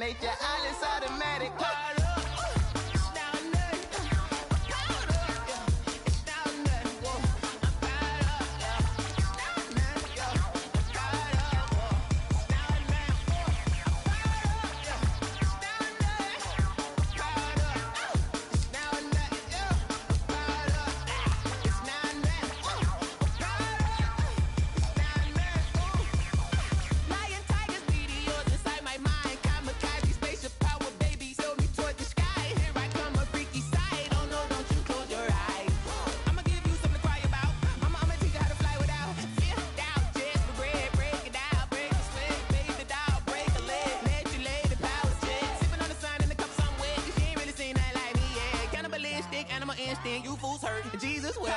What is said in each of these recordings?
nature, all is automatic. Animal instinct, you fools hurt. Jesus will.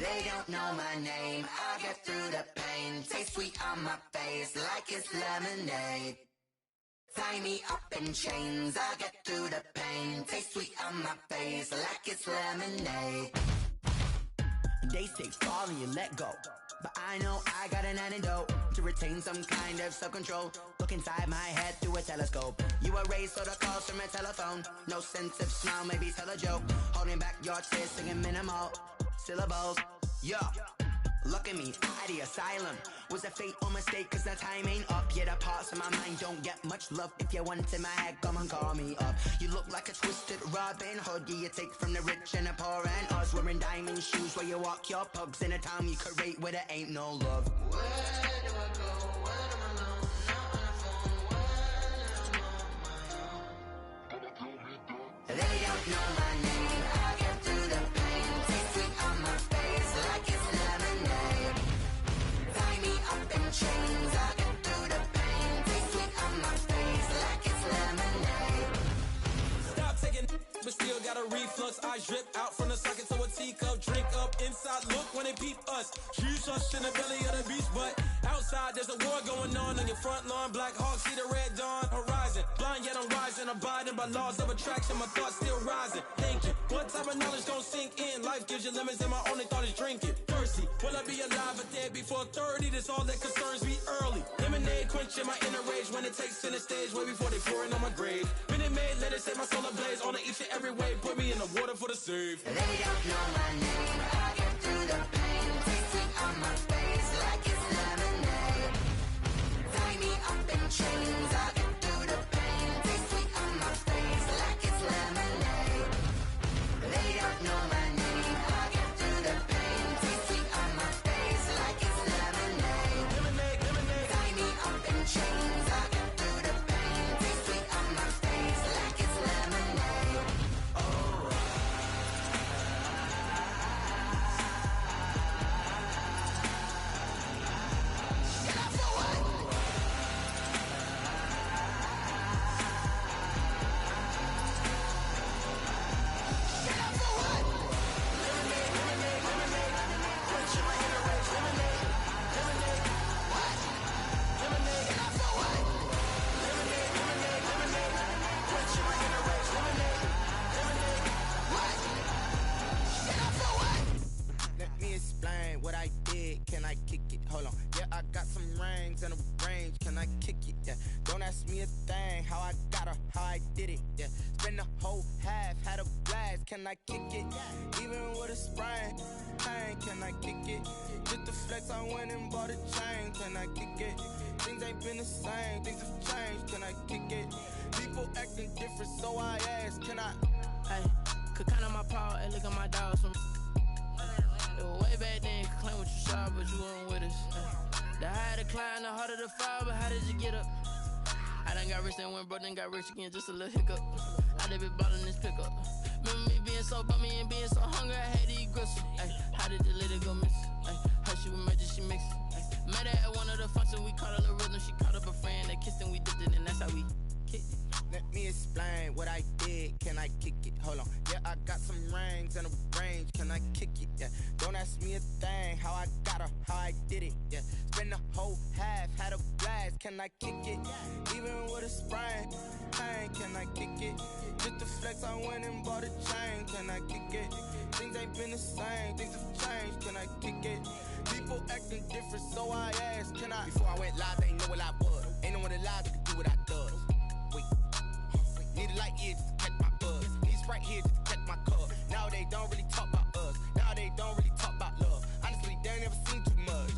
They don't know my name, I get through the pain. Taste sweet on my face like it's lemonade. Tie me up in chains, I get through the pain. Taste sweet on my face like it's lemonade. They say fall and you let go, but I know I got an antidote to retain some kind of self-control. Look inside my head through a telescope. You erase all the calls from a telephone. No sense of smile, maybe tell a joke. Holding back your tears, singing minimal syllables. Yeah, look at me, at the asylum. Was a fate or mistake, cause the time ain't up. Yeah, the parts of my mind don't get much love. If you want in my head, come and call me up. You look like a twisted Robin Hood. Yeah, you take from the rich and the poor and us. Wearing diamond shoes where you walk your pugs. In a town you create where there ain't no love. Where do I go? When I'm alone? Not on the phone. When I'm on my own. They don't know my name. I get through the pain. Taste sweet on my face like it's lemonade. Tie me up in chains. I get through the pain. Taste sweet on my face like it's lemonade. Stop taking but still got a reflux. Eyes drip out from the socket to a teacup. Drink up inside, look when they peep us. She's us in the belly of the beast, but outside there's a war going on your front lawn. Black Hawk, see the red dawn horizon. Blind yet I'm rising, abiding by laws of attraction. My thoughts still rising, thinking what type of knowledge gon' sink in? Life gives you lemons and my only thought is drinking. Thirsty, will I be alive or dead before 30? That's all that concerns me early. Lemonade quenching my inner rage when it takes center stage way before they pour it on my grave. Minute Maid, let it set my soul ablaze on each and every way. Put me in the water for the save. They don't know my name. I get through the pain. Taste sweet on my face like it's lemonade. Tie me up in chains. I get through the pain. Taste sweet on my face like it's lemonade. They don't know my name. I get through the pain. Taste sweet on my face like it's lemonade. Lemonade, lemonade. Tie me up in chains. I get through the pain. Taste sweet on my face like it's lemonade. thing, how I got her, how I did it, yeah. Spend the whole half, had a blast, can I kick it? Even with a sprain, pain, can I kick it? Just the flex, I went and bought a chain, can I kick it? Things ain't been the same, things have changed, can I kick it? People acting different, so I ask, can I? Hey, could count on my power, hey, look at my dogs from way back then, could claim what you saw, but you weren't with us. The higher the climb, the harder the fall, but how did you get up? I done got rich and went broke, then got rich again, just a little hiccup. I done been ballin' this pickup. Remember me being so bummy and being so hungry, I had to eat gristle. Ay, how did the lady go miss? Ay, how she was magic, she mixed. Met her at one of the functions, we caught a little rhythm, she caught up a friend, they kissed and we dipped it, and that's how we kicked it. Let me explain what I did, can I kick it? Hold on, yeah, I got some rings and a range, can I kick it? Yeah, don't ask me a thing, how I got her, how I did it, yeah. Spend the whole half, had a blast, can I kick it? Even with a sprain, pain, can I kick it? Just the flex, I went and bought a chain, can I kick it? Things ain't been the same, things have changed, can I kick it? People acting different, so I ask, can I? Before I went live, they ain't know what I was. Ain't no one alive that could do what I does. Wait, need a light here just to catch my buzz. Need Sprite here just to catch my cup. Now they don't really talk about us. Now they don't really talk about love. Honestly, they ain't never seen too much.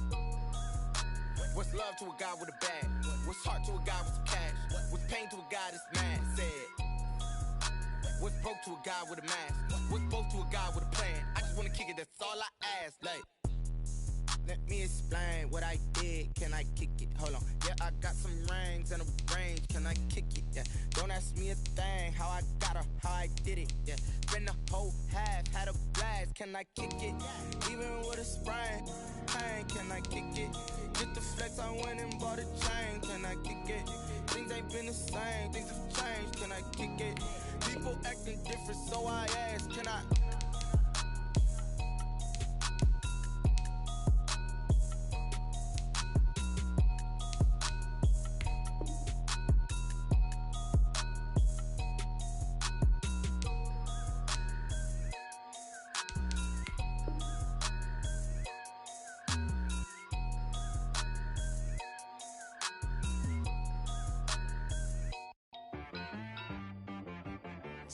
What's love to a guy with a bag? What's heart to a guy with some cash? What's pain to a guy that's mad? Said. What's broke to a guy with a mask? What's both to a guy with a plan? I just wanna kick it, that's all I ask. Like, let me explain what I did, can I kick it? Hold on, yeah, I got some rings and a range, can I kick it? Yeah, don't ask me a thing, how I got her, how I did it? Yeah, spend the whole half, had a blast, can I kick it? Even with a sprain, pain, can I kick it? Just the flex, I went and bought a chain, can I kick it? Things ain't been the same, things have changed, can I kick it? People acting different, so I ask, can I?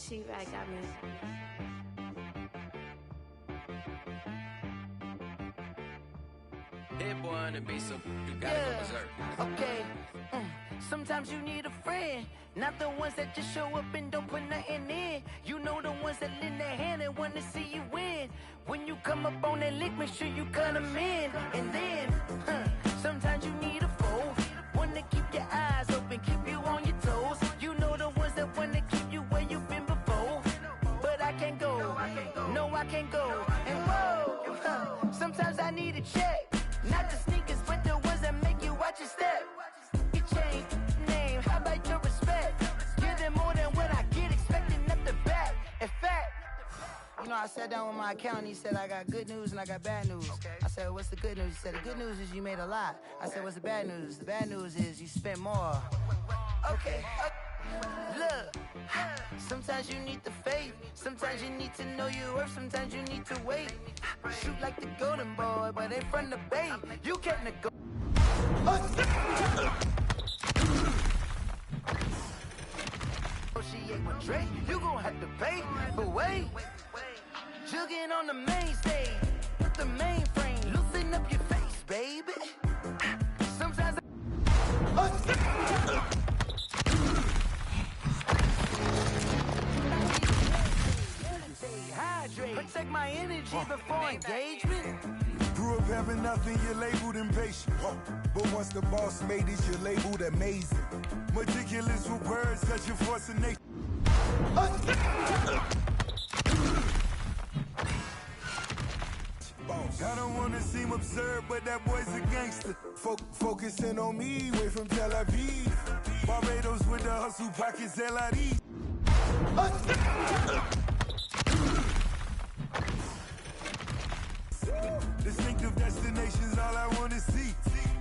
She right got me. Hit boy on the beat, so you gotta go berserk. Okay. Sometimes you need a friend, not the ones that just show up and don't put nothing in. You know the ones that lend their hand and wanna see you win. When you come up on that lick, make sure you cut them in. And then, sometimes you need a foe, one to keep your eyes open, keep you on your toes. You know the ones that wanna keep you where you've been before. But I can't go, no I can't go. And whoa, sometimes I need a check. Not the sneakers, but the ones that make you watch your step. You change name, how about your respect? Give them more than what I get, expecting at the back. In fact, you know, I sat down with my accountant, he said, I got good news and I got bad news. I said, what's the good news? He said, the good news is you made a lot. I said, what's the bad news? The bad news is you spent more. Okay. Look, sometimes you need the faith, sometimes you need to know your worth, sometimes you need to wait. Shoot like the golden boy, but in front of the bait, you can't negotiate. With Drake, you gon' have to pay, but wait, jugging on the main stage, with the mainframe, loosen up your face, baby. Sometimes protect my energy before engagement. Grew up having nothing, you're labeled impatient. But once the boss made it, you're labeled amazing. Meticulous with words, such a force of nature. I don't wanna seem absurd, but that boy's a gangster. Focusing on me, way from Tel Aviv. Barbados with the hustle pockets, LID. Distinctive destinations, all I wanna see.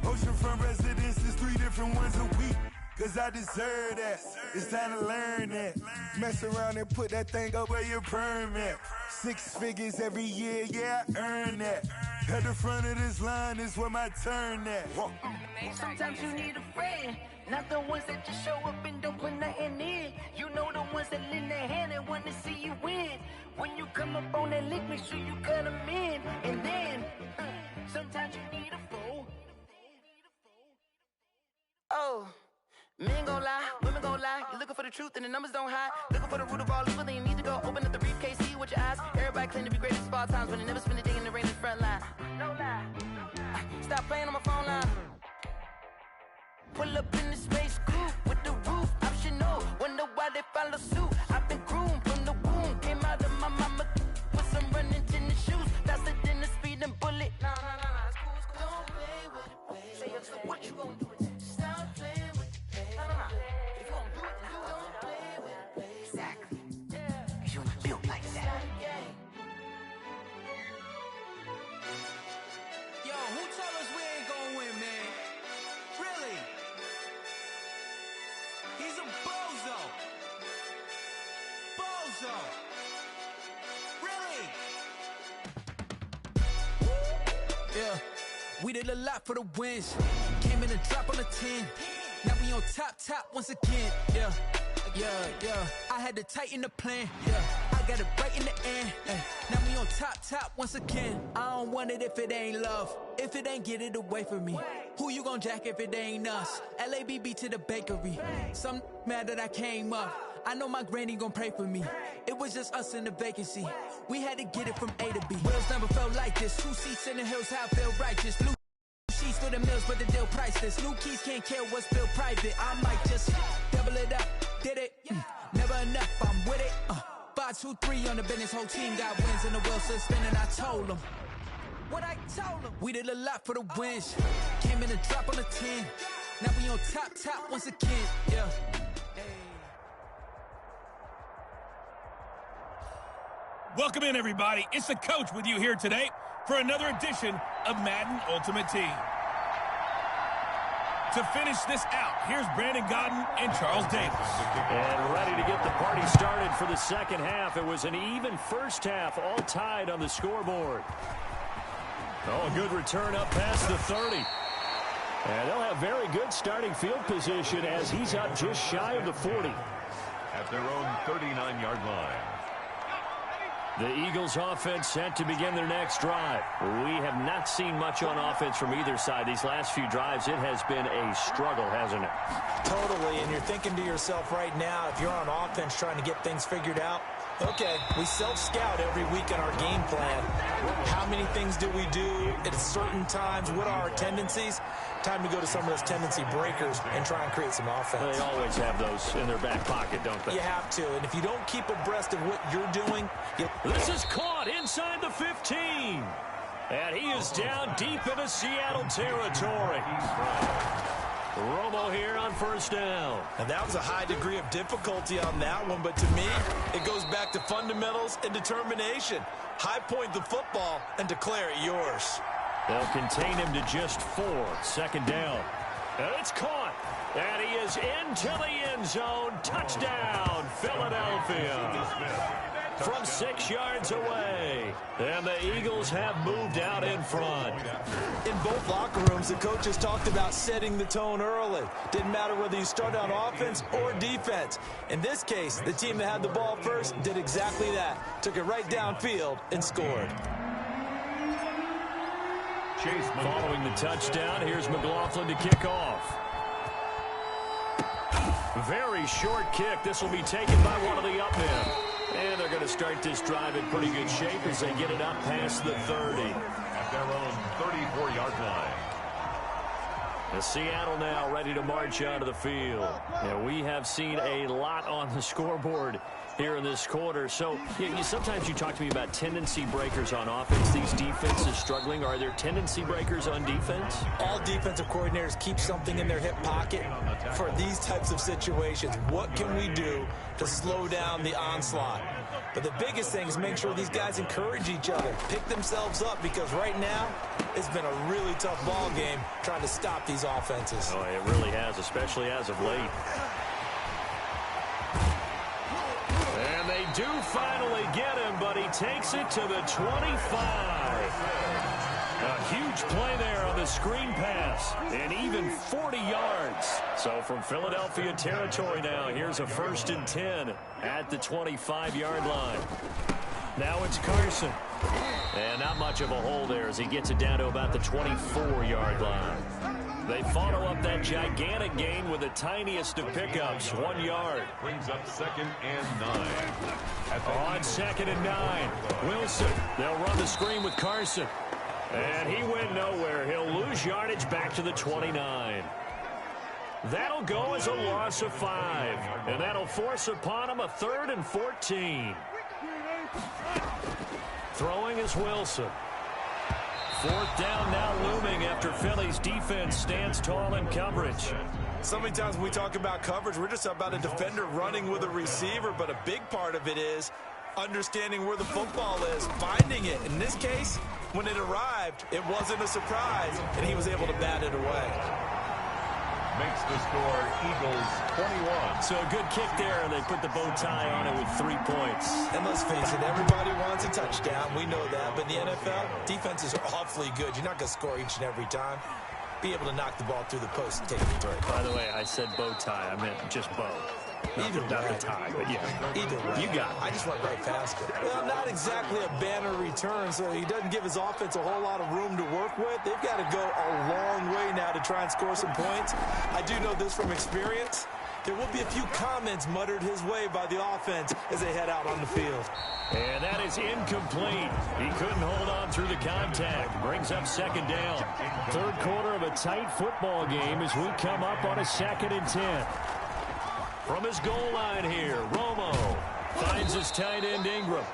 Oceanfront residences, 3 different ones a week. Cause I deserve that, it's time to learn that. Mess around and put that thing up where your permit. 6 figures every year, yeah, I earn that. At the front of this line is where my turn at. Sometimes you need a friend, not the ones that just show up and don't Men gon' lie, women gon' lie. You're looking for the truth and the numbers don't hide. Looking for the root of all evil, then you need to go open up the briefcase, see with your eyes. Everybody claim to be greatest of all times, but they never spend a day in the rain in the front line. No lie. Stop playing on my phone line. Pull up in the space coupe with the roof optional. Wonder why they follow suit. I've been groomed from the womb. Came out of my mama with some running tennis shoes. Faster than the speeding bullet. No, it's cool, it's cool. Don't play with it, baby. Say so what you gon' do with it? Stop playing with it, baby. No. If you gon' do it, then don't play with it, baby. Exactly. Cause you're not built like that. Yo, who told us we ain't gonna win, man? Really? He's a bozo. Bozo. Really? Yeah, we did a lot for the wins. Came in a drop on the 10. Now we on top once again. Yeah. I had to tighten the plan. Yeah, I got it right in the end. Now we on top once again. I don't want it if it ain't love. If it ain't, get it away from me. Who you gon' jack if it ain't us? LABB to the bakery. Some mad that I came up. I know my granny gon' pray for me. It was just us in the vacancy. We had to get it from A to B. Wheels never felt like this. 2 seats in the hills, how I feel righteous. Blue sheets for the mills, but the deal priceless. New keys can't care what's built private. I might just double it up. Did it? Never enough, I'm with it. 5, 2, 3 on the business. Whole team got wins and the wheels still spinning. I told them what I told them. We did a lot for the wins. Came in a drop on the 10. Now we on top once again. Yeah. Welcome in, everybody. It's the coach with you here today for another edition of Madden Ultimate Team. To finish this out, here's Brandon Godden and Charles Davis. And ready to get the party started for the second half. It was an even first half, all tied on the scoreboard. Oh, a good return up past the 30. And they'll have very good starting field position as he's up just shy of the 40. At their own 39-yard line. The Eagles offense set to begin their next drive. We have not seen much on offense from either side these last few drives. It has been a struggle, hasn't it? Totally, and you're thinking to yourself right now, if you're on offense trying to get things figured out, okay, we self-scout every week in our game plan. How many things do we do at certain times? What are our tendencies? Time to go to some of those tendency breakers and try and create some offense. They always have those in their back pocket, don't they? You have to, and if you don't keep abreast of what you're doing... This is caught inside the 15. And he is down deep into Seattle territory. Romo here on first down. And that was a high degree of difficulty on that one, but to me, it goes back to fundamentals and determination. High point the football and declare it yours. They'll contain him to just 4. Second down. And it's caught. And he is into the end zone. Touchdown, Philadelphia. From 6 yards away. And the Eagles have moved out in front. In both locker rooms, the coaches talked about setting the tone early. Didn't matter whether you start on offense or defense. In this case, the team that had the ball first did exactly that. Took it right downfield and scored. Following the touchdown, here's McLaughlin to kick off. Very short kick. This will be taken by one of the up men. And they're going to start this drive in pretty good shape as they get it up past the 30. At their own 34-yard line. Seattle now ready to march onto the field. And we have seen a lot on the scoreboard here in this quarter. So sometimes you talk to me about tendency breakers on offense. These defenses struggling. Are there tendency breakers on defense? All defensive coordinators keep something in their hip pocket for these types of situations. What can we do to slow down the onslaught? But the biggest thing is make sure these guys encourage each other, pick themselves up, because right now it's been a really tough ball game trying to stop these offenses. Oh, it really has, especially as of late. And they do finally get him, but he takes it to the 25. A huge play there on the screen pass, and even 40 yards. So from Philadelphia territory now, here's a 1st and 10 at the 25-yard line. Now it's Carson. And not much of a hole there as he gets it down to about the 24-yard line. They follow up that gigantic gain with the tiniest of pickups, 1 yard. Brings up 2nd and 9. On 2nd and 9, Wilson. They'll run the screen with Carson. And he went nowhere. He'll lose yardage back to the 29. That'll go as a loss of 5. And that'll force upon him a 3rd and 14. Throwing is Wilson. 4th down now looming after Philly's defense stands tall in coverage. So many times when we talk about coverage, we're just about a defender running with a receiver, but a big part of it is understanding where the football is, finding it. In this case, when it arrived, it wasn't a surprise, and he was able to bat it away. Makes the score Eagles 21. So a good kick there. They put the bow tie on it with 3 points. And let's face it, everybody wants a touchdown. We know that. But in the NFL, defenses are awfully good. You're not going to score each and every time. Be able to knock the ball through the post and take it through. By the way, I said bow tie. I meant just bow. Either not way. the tie, but yeah. Either way. You got it. I just went right past it. Well, not exactly a banner return, so he doesn't give his offense a whole lot of room to work with. They've got to go a long way now to try and score some points. I do know this from experience. There will be a few comments muttered his way by the offense as they head out on the field. And that is incomplete. He couldn't hold on through the contact. Brings up 2nd down. 3rd quarter of a tight football game as we come up on a 2nd and 10. From his goal line here, Romo finds his tight end Ingram.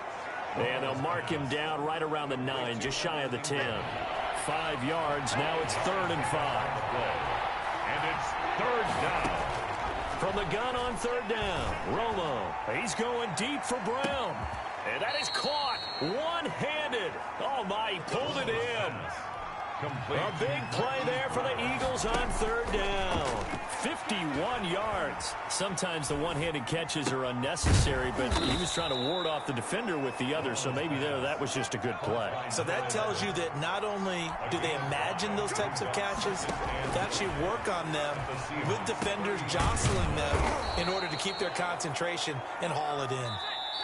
And they'll mark him down right around the 9, just shy of the 10. 5 yards, now it's 3rd and 5. And it's 3rd down. From the gun on 3rd down, Romo. He's going deep for Brown. And that is caught one-handed. Oh, my, he pulled it in. A big play there for the Eagles on 3rd down. 51 yards. Sometimes the one-handed catches are unnecessary, but he was trying to ward off the defender with the other, so maybe that was just a good play. So that tells you that not only do they imagine those types of catches, they actually work on them with defenders jostling them in order to keep their concentration and haul it in.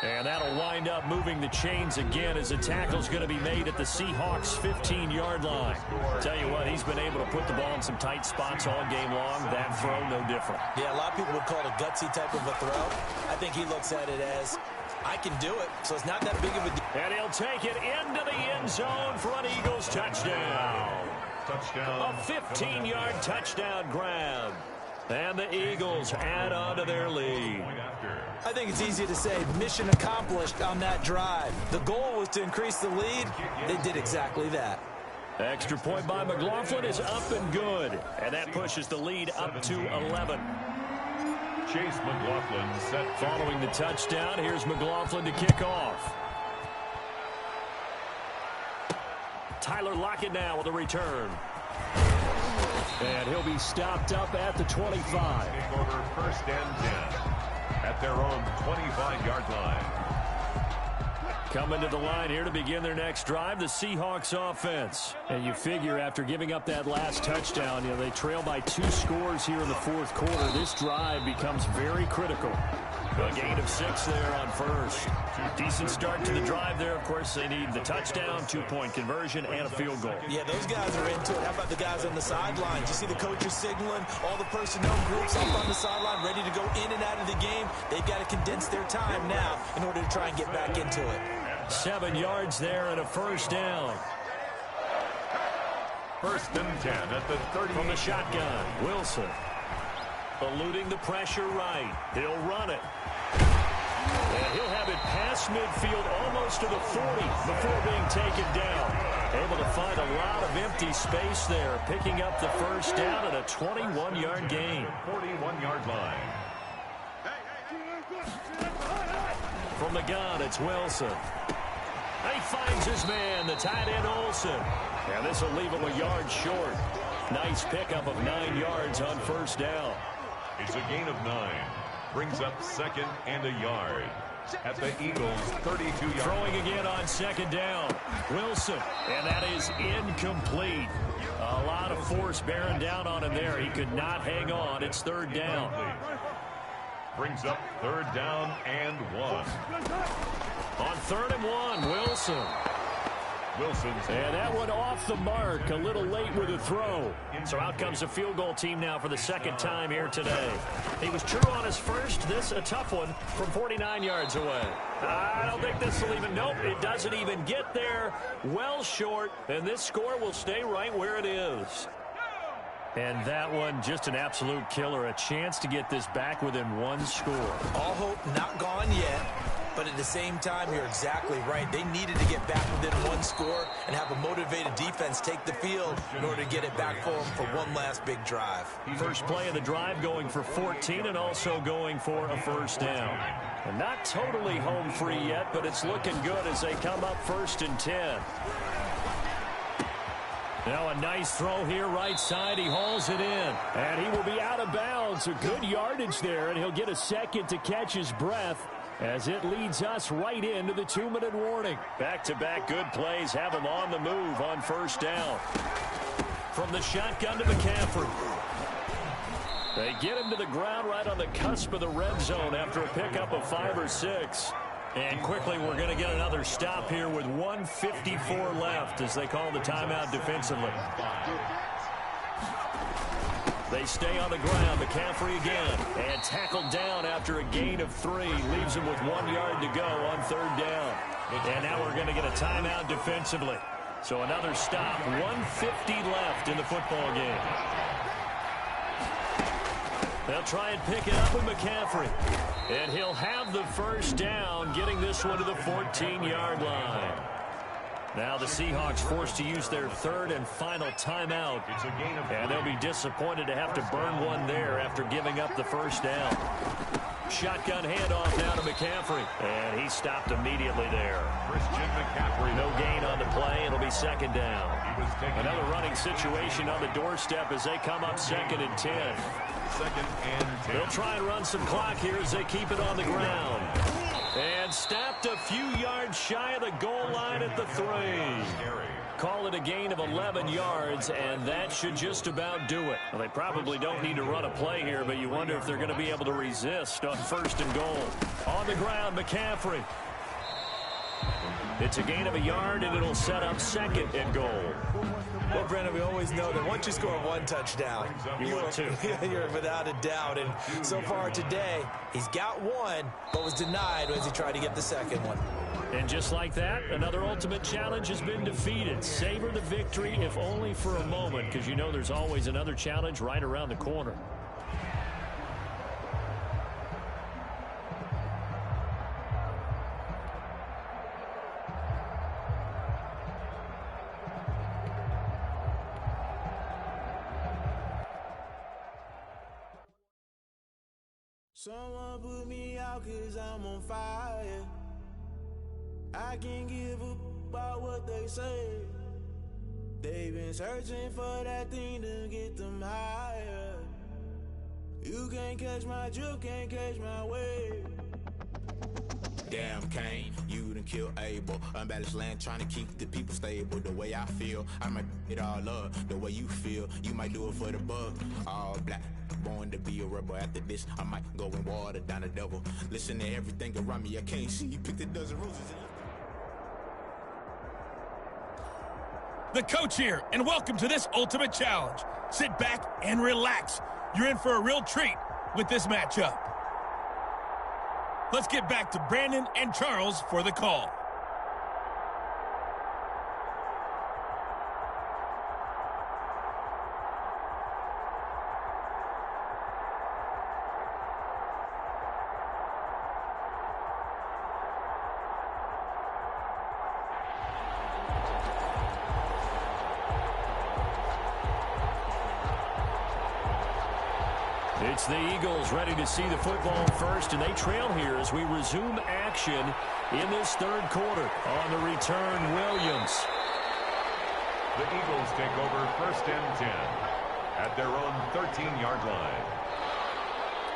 And that'll wind up moving the chains again as the tackle's going to be made at the Seahawks' 15-yard line. Tell you what, he's been able to put the ball in some tight spots all game long. That throw, no different. Yeah, a lot of people would call it a gutsy type of a throw. I think he looks at it as, I can do it, so it's not that big of a deal. And he'll take it into the end zone for an Eagles touchdown. Touchdown. A 15-yard touchdown grab. And the Eagles add on to their lead. I think it's easy to say mission accomplished on that drive. The goal was to increase the lead. They did exactly that. Extra point by McLaughlin is up and good. And that pushes the lead up to 11. Chase McLaughlin set. Following the touchdown, here's McLaughlin to kick off. Tyler Lockett now with a return. And he'll be stopped up at the 25. Take over 1st and 10 at their own 25-yard line. Coming to the line here to begin their next drive, the Seahawks offense. And you figure after giving up that last touchdown, they trail by 2 scores here in the 4th quarter. This drive becomes very critical. A gain of 6 there on 1st. Decent start to the drive there. Of course, they need the touchdown, 2-point conversion, and a field goal. Yeah, those guys are into it. How about the guys on the sidelines? You see the coaches signaling, all the personnel groups up on the sideline, ready to go in and out of the game. They've got to condense their time now in order to try and get back into it. 7 yards there and a 1st down. 1st and 10 at the 30. From the shotgun, Wilson. Eluding the pressure right. He'll run it. And he'll have it past midfield almost to the 40 before being taken down. Able to find a lot of empty space there, picking up the 1st down at a 21-yard gain. 41-yard line. From the gun, it's Wilson. He finds his man, the tight end Olsen. And this will leave him a yard short. Nice pickup of 9 yards on 1st down. It's a gain of 9. Brings up 2nd and a yard at the Eagles' 32-yard. Throwing again on 2nd down. Wilson, and that is incomplete. A lot of force bearing down on him there. He could not hang on. It's 3rd down. Brings up 3rd down and 1. On 3rd and 1, Wilson. And that one off the mark, a little late with a throw. So out comes the field goal team now for the second time here today. He was true on his first. This a tough one from 49 yards away. I don't think this will even, nope, it doesn't even get there. Well short, and this score will stay right where it is. And that one, just an absolute killer. A chance to get this back within one score. All hope not gone yet. But at the same time, you're exactly right. They needed to get back within one score and have a motivated defense take the field in order to get it back for them for one last big drive. First play of the drive going for 14 and also going for a first down. And not totally home free yet, but it's looking good as they come up 1st and 10. Now a nice throw here right side. He hauls it in. And he will be out of bounds. A good yardage there, and he'll get a second to catch his breath as it leads us right into the 2-minute warning. Back-to-back good plays have him on the move on first down. From the shotgun to McCaffrey. They get him to the ground right on the cusp of the red zone after a pickup of 5 or 6. And quickly we're going to get another stop here with 1:54 left as they call the timeout defensively. They stay on the ground. McCaffrey again. And tackled down after a gain of 3. Leaves him with 1 yard to go on 3rd down. And now we're going to get a timeout defensively. So another stop. 1:50 left in the football game. They'll try and pick it up with McCaffrey. And he'll have the first down, getting this one to the 14-yard line. Now the Seahawks forced to use their 3rd and final timeout. And they'll be disappointed to have to burn one there after giving up the first down. Shotgun handoff now to McCaffrey. And he stopped immediately there. Christian McCaffrey. No gain on the play. It'll be 2nd down. Another running situation on the doorstep as they come up 2nd and 10. 2nd and 10. They'll try and run some clock here as they keep it on the ground. And stopped a few yards shy of the goal line at the 3. Call it a gain of 11 yards, and that should just about do it. Well, they probably don't need to run a play here, but you wonder if they're going to be able to resist on 1st and goal. On the ground, McCaffrey. It's a gain of a yard, and it'll set up 2nd and goal. Well, Brandon, we always know that once you score 1 touchdown, you're without a doubt. And so far today, he's got 1, but was denied as he tried to get the 2nd one. And just like that, another ultimate challenge has been defeated. Savor the victory, if only for a moment, because you know there's always another challenge right around the corner. Someone put me out 'cause I'm on fire. I can't give up about what they say. They've been searching for that thing to get them higher. You can't catch my drift, can't catch my wave. Damn, Kane, you done killed Abel. Unbalanced land, trying to keep the people stable. The way I feel, I might it all up. The way you feel, you might do it for the bug. All black, born to be a rebel. After this, I might go and water down the devil. Listen to everything around me, I can't see. You picked a dozen roses. The coach here, and welcome to this ultimate challenge. Sit back and relax. You're in for a real treat with this matchup. Let's get back to Brandon and Charles for the call. It's the Eagles ready to see the football first, and they trail here as we resume action in this 3rd quarter. On the return, Williams. The Eagles take over 1st and 10 at their own 13-yard line.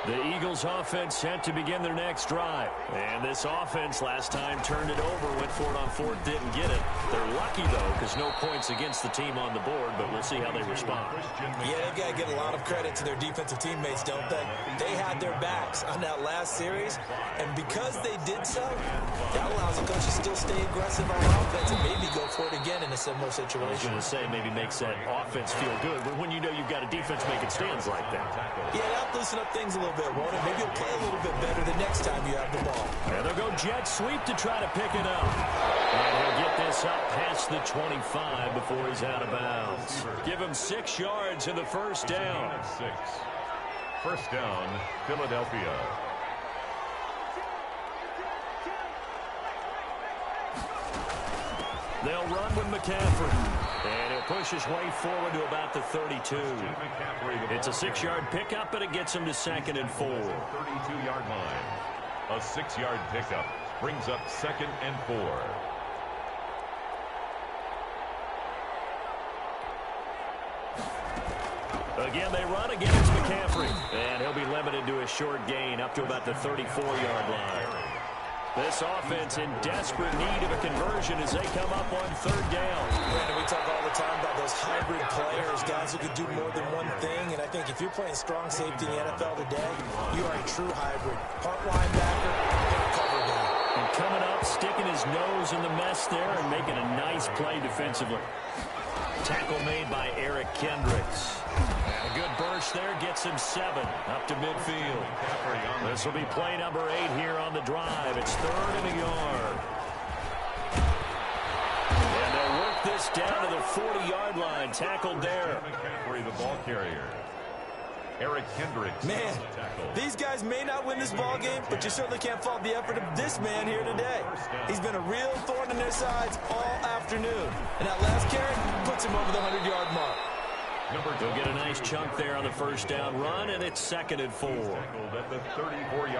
The Eagles offense set to begin their next drive. And this offense last time turned it over, went for it on fourth, didn't get it. They're lucky, though, because no points against the team on the board, but we'll see how they respond. Yeah, they've got to give a lot of credit to their defensive teammates, don't they? They had their backs on that last series, and because they did so, that allows the coach to still stay aggressive on offense and maybe go for it again in a similar situation. I was going to say maybe makes that offense feel good, but when you know you've got a defense making stands like that. Yeah, that'll loosen up things a little bit, won't it? Maybe you'll play a little bit better the next time you have the ball. And they'll go jet sweep to try to pick it up. And he'll get this up past the 25 before he's out of bounds. Give him 6 yards in the first down. 6. First down, Philadelphia. They'll run with McCaffrey. And he'll push his way forward to about the 32. It's a 6-yard pickup, but it gets him to 2nd and 4. 32-yard line. A 6-yard pickup brings up 2nd and 4. Again, they run. Again, it's McCaffrey. And he'll be limited to a short gain up to about the 34-yard line. This offense in desperate need of a conversion as they come up on 3rd down. Brandon, we talk all the time about those hybrid players, guys who could do more than one thing. And I think if you're playing strong safety in the NFL today, you are a true hybrid. Part linebacker and a cover guy. And coming up, sticking his nose in the mess there and making a nice play defensively. Tackle made by Eric Kendricks. And a good burst there gets him 7 up to midfield. This will be play number 8 here on the drive. It's 3rd and a yard. And they'll work this down to the 40-yard line. Tackled there. The ball carrier. Eric Kendricks. Man, these guys may not win this ball game, but you certainly can't fault the effort of this man here today. He's been a real thorn in their sides all afternoon. And that last carry puts him over the 100-yard mark. He'll get a nice chunk there on the first down run, and it's 2nd and 4.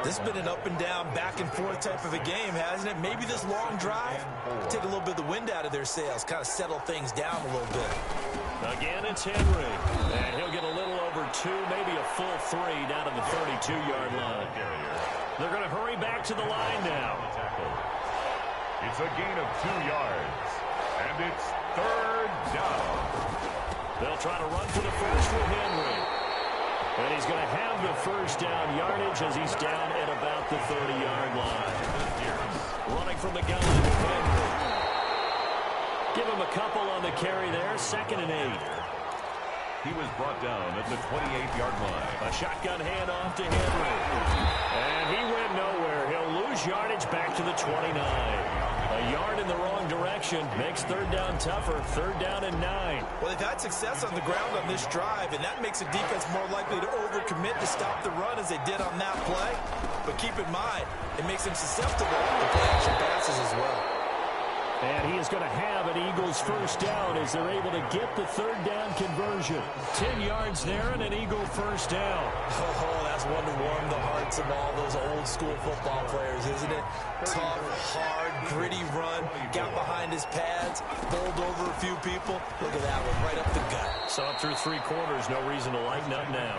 This has been an up and down, back and forth type of a game, hasn't it? Maybe this long drive take a little bit of the wind out of their sails, kind of settle things down a little bit. Again, it's Henry, and he'll get a little over 2, maybe a full 3 down to the 32-yard line. They're going to hurry back to the line now. It's a gain of 2 yards, and it's 3rd down. They'll try to run for the first with Henry. And he's going to have the first down yardage as he's down at about the 30-yard line. Running from the gun, Henry. Give him a couple on the carry there, 2nd and 8. He was brought down at the 28-yard line. A shotgun handoff to Henry. And he went nowhere. He'll lose yardage back to the 29. A yard in the wrong direction makes 3rd down tougher. 3rd down and 9. Well, they've had success on the ground on this drive, and that makes a defense more likely to overcommit to stop the run as they did on that play. But keep in mind, it makes them susceptible to play-action passes as well. And he is going to have an Eagles first down as they're able to get the 3rd down conversion. 10 yards there and an Eagle first down. Oh, that's one to warm the hearts of all those old school football players, isn't it? Tough, hard, gritty run. Got behind his pads, bowled over a few people. Look at that one, right up the gut. Saw it through 3 quarters. No reason to lighten up now.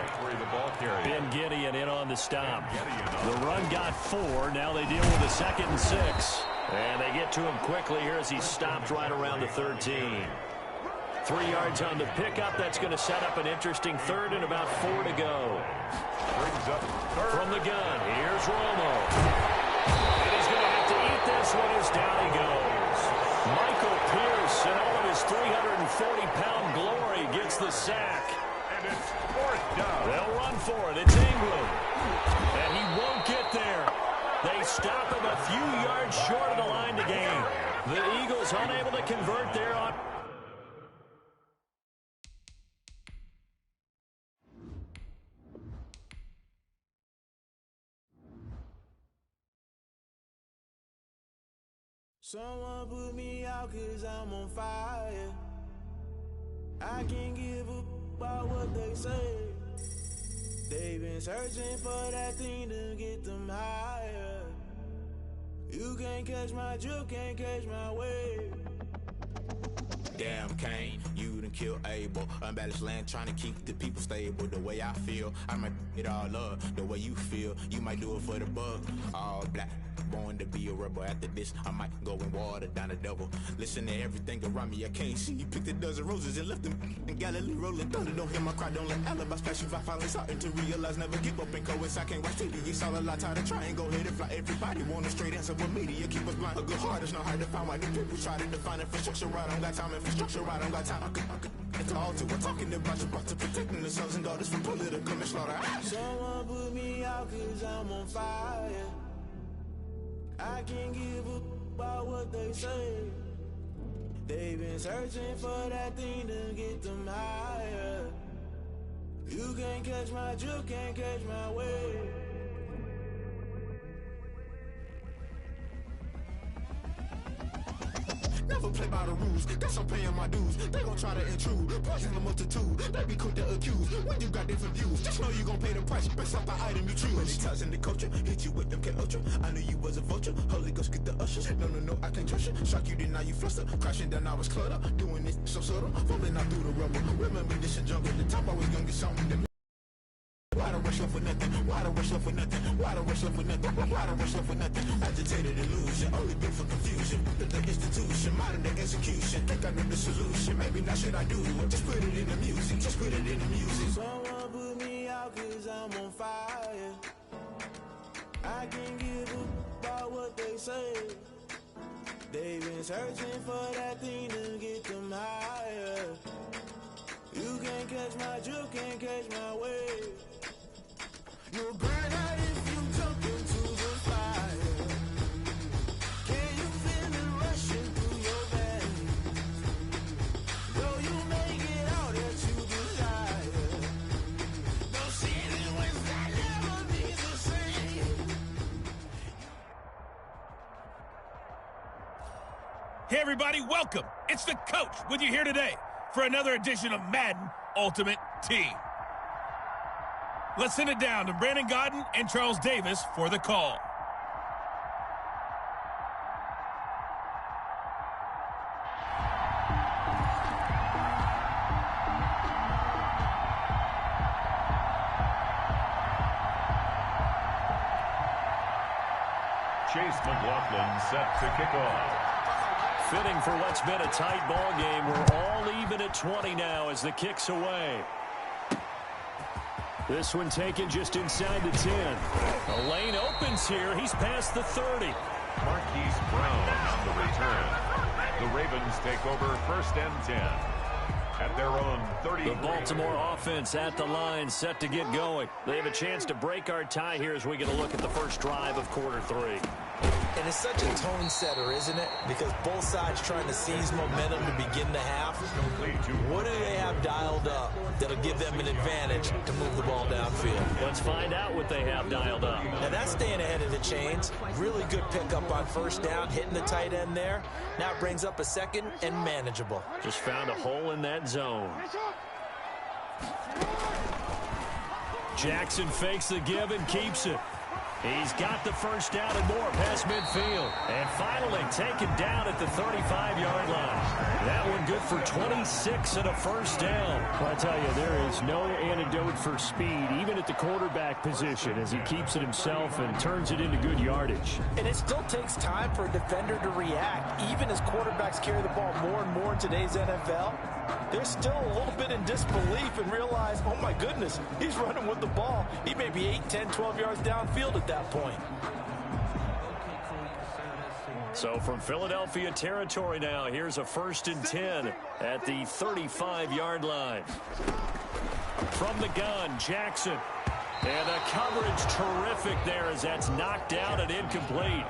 Ben Gideon in on the stop. The run got 4. Now they deal with a 2nd and 6. And they get to him quickly here as he stopped right around the 13. 3 yards on the pickup. That's going to set up an interesting 3rd and about 4 to go. Brings up from the gun. Here's Romo. And he's going to have to eat this one as down he goes. Michael Pierce in all of his 340-pound glory gets the sack. And it's 4th down. They'll run for it. It's Ingram. And he won't get there. They stop him a few yards short of the line to gain. The Eagles unable to convert there on. Someone put me out 'cause I'm on fire. I can't give up about what they say. They've been searching for that thing to get them higher. You can't catch my drift, can't catch my wave. Damn, Kane, you done killed Abel. Unbalanced land, trying to keep the people stable. The way I feel, I might it all up. The way you feel, you might do it for the buck. All black, born to be a rebel. After this, I might go and water down the devil. Listen to everything around me, I can't see. Picked a dozen roses and left them in Galilee rolling thunder. Don't hear my cry, don't let alibis pass you. I finally starting to realize, never give up and coincide. Can't watch TV, it's all a lot. Tired of trying, go ahead and fly. Everybody want a straight answer with media, keep us blind. A good heart is not hard to find. Why do people try to define infrastructure right? I don't got time, infrastructure right, I don't got time. It's all to we're talking about you, about to protecting the sons and daughters from political manslaughter. Someone put me out cause I'm on fire. I can't give up about what they say. They've been searching for that thing to get them higher. You can't catch my drift, can't catch my wave. Never play by the rules, guess I'm paying my dues. They gon' try to intrude, poison the multitude. They be quick to accuse when you got different views. Just know you gon' pay the price based off the item you choose. Many times in the culture, hit you with them K-Ultra. I knew you was a vulture, Holy Ghost get the ushers. No, I can't trust you. Shock you, then now you fluster. Crashing down, I was cluttered. Doing this so subtle, falling out through the rubble. Remember this in jungle, the top I was young, get something. Why the rush left for nothing? Why the rush left for nothing? Why the rush left for nothing? Why the rush left for nothing? Agitated illusion, only built for confusion. The institution, modern day execution. Think I know the solution. Maybe not should I do it? Just put it in the music. Just put it in the music. Someone put me out cause I'm on fire. I can't give up about what they say. They've been searching for that thing to get them higher. You can't catch my drift, can't catch my wave. You'll burn out if you jump into the fire. Can you feel it rushing through your veins? Though you may get out that you desire. No city was that never be the same. Hey, everybody, welcome. It's the coach with you here today for another edition of Madden Ultimate Team. Let's send it down to Brandon Godden and Charles Davis for the call. Chase McLaughlin set to kick off. Fitting for what's been a tight ball game. We're all even at 20 now as the kick's away. This one taken just inside the 10. The lane opens here. He's past the 30. Marquise Brown on the return. The Ravens take over 1st and 10 at their own 30. The Baltimore offense at the line, set to get going. They have a chance to break our tie here as we get a look at the first drive of quarter 3. And it's such a tone setter, isn't it? Because both sides trying to seize momentum to begin the half. What do they have dialed up that'll give them an advantage to move the ball downfield? Let's find out what they have dialed up. Now that's staying ahead of the chains. Really good pickup on 1st down, hitting the tight end there. Now it brings up a 2nd and manageable. Just found a hole in that zone. Jackson fakes the give and keeps it. He's got the 1st down and more past midfield. And finally taken down at the 35-yard line. That one good for 26 and a 1st down. Well, I tell you, there is no antidote for speed, even at the quarterback position, as he keeps it himself and turns it into good yardage. And it still takes time for a defender to react. Even as quarterbacks carry the ball more and more in today's NFL, they're still a little bit in disbelief and realize, oh my goodness, he's running with the ball. He may be 8, 10, 12 yards downfield at that point. So from Philadelphia territory now, here's a 1st and 10 at the 35-yard line. From the gun, Jackson. And the coverage terrific there as that's knocked down and incomplete.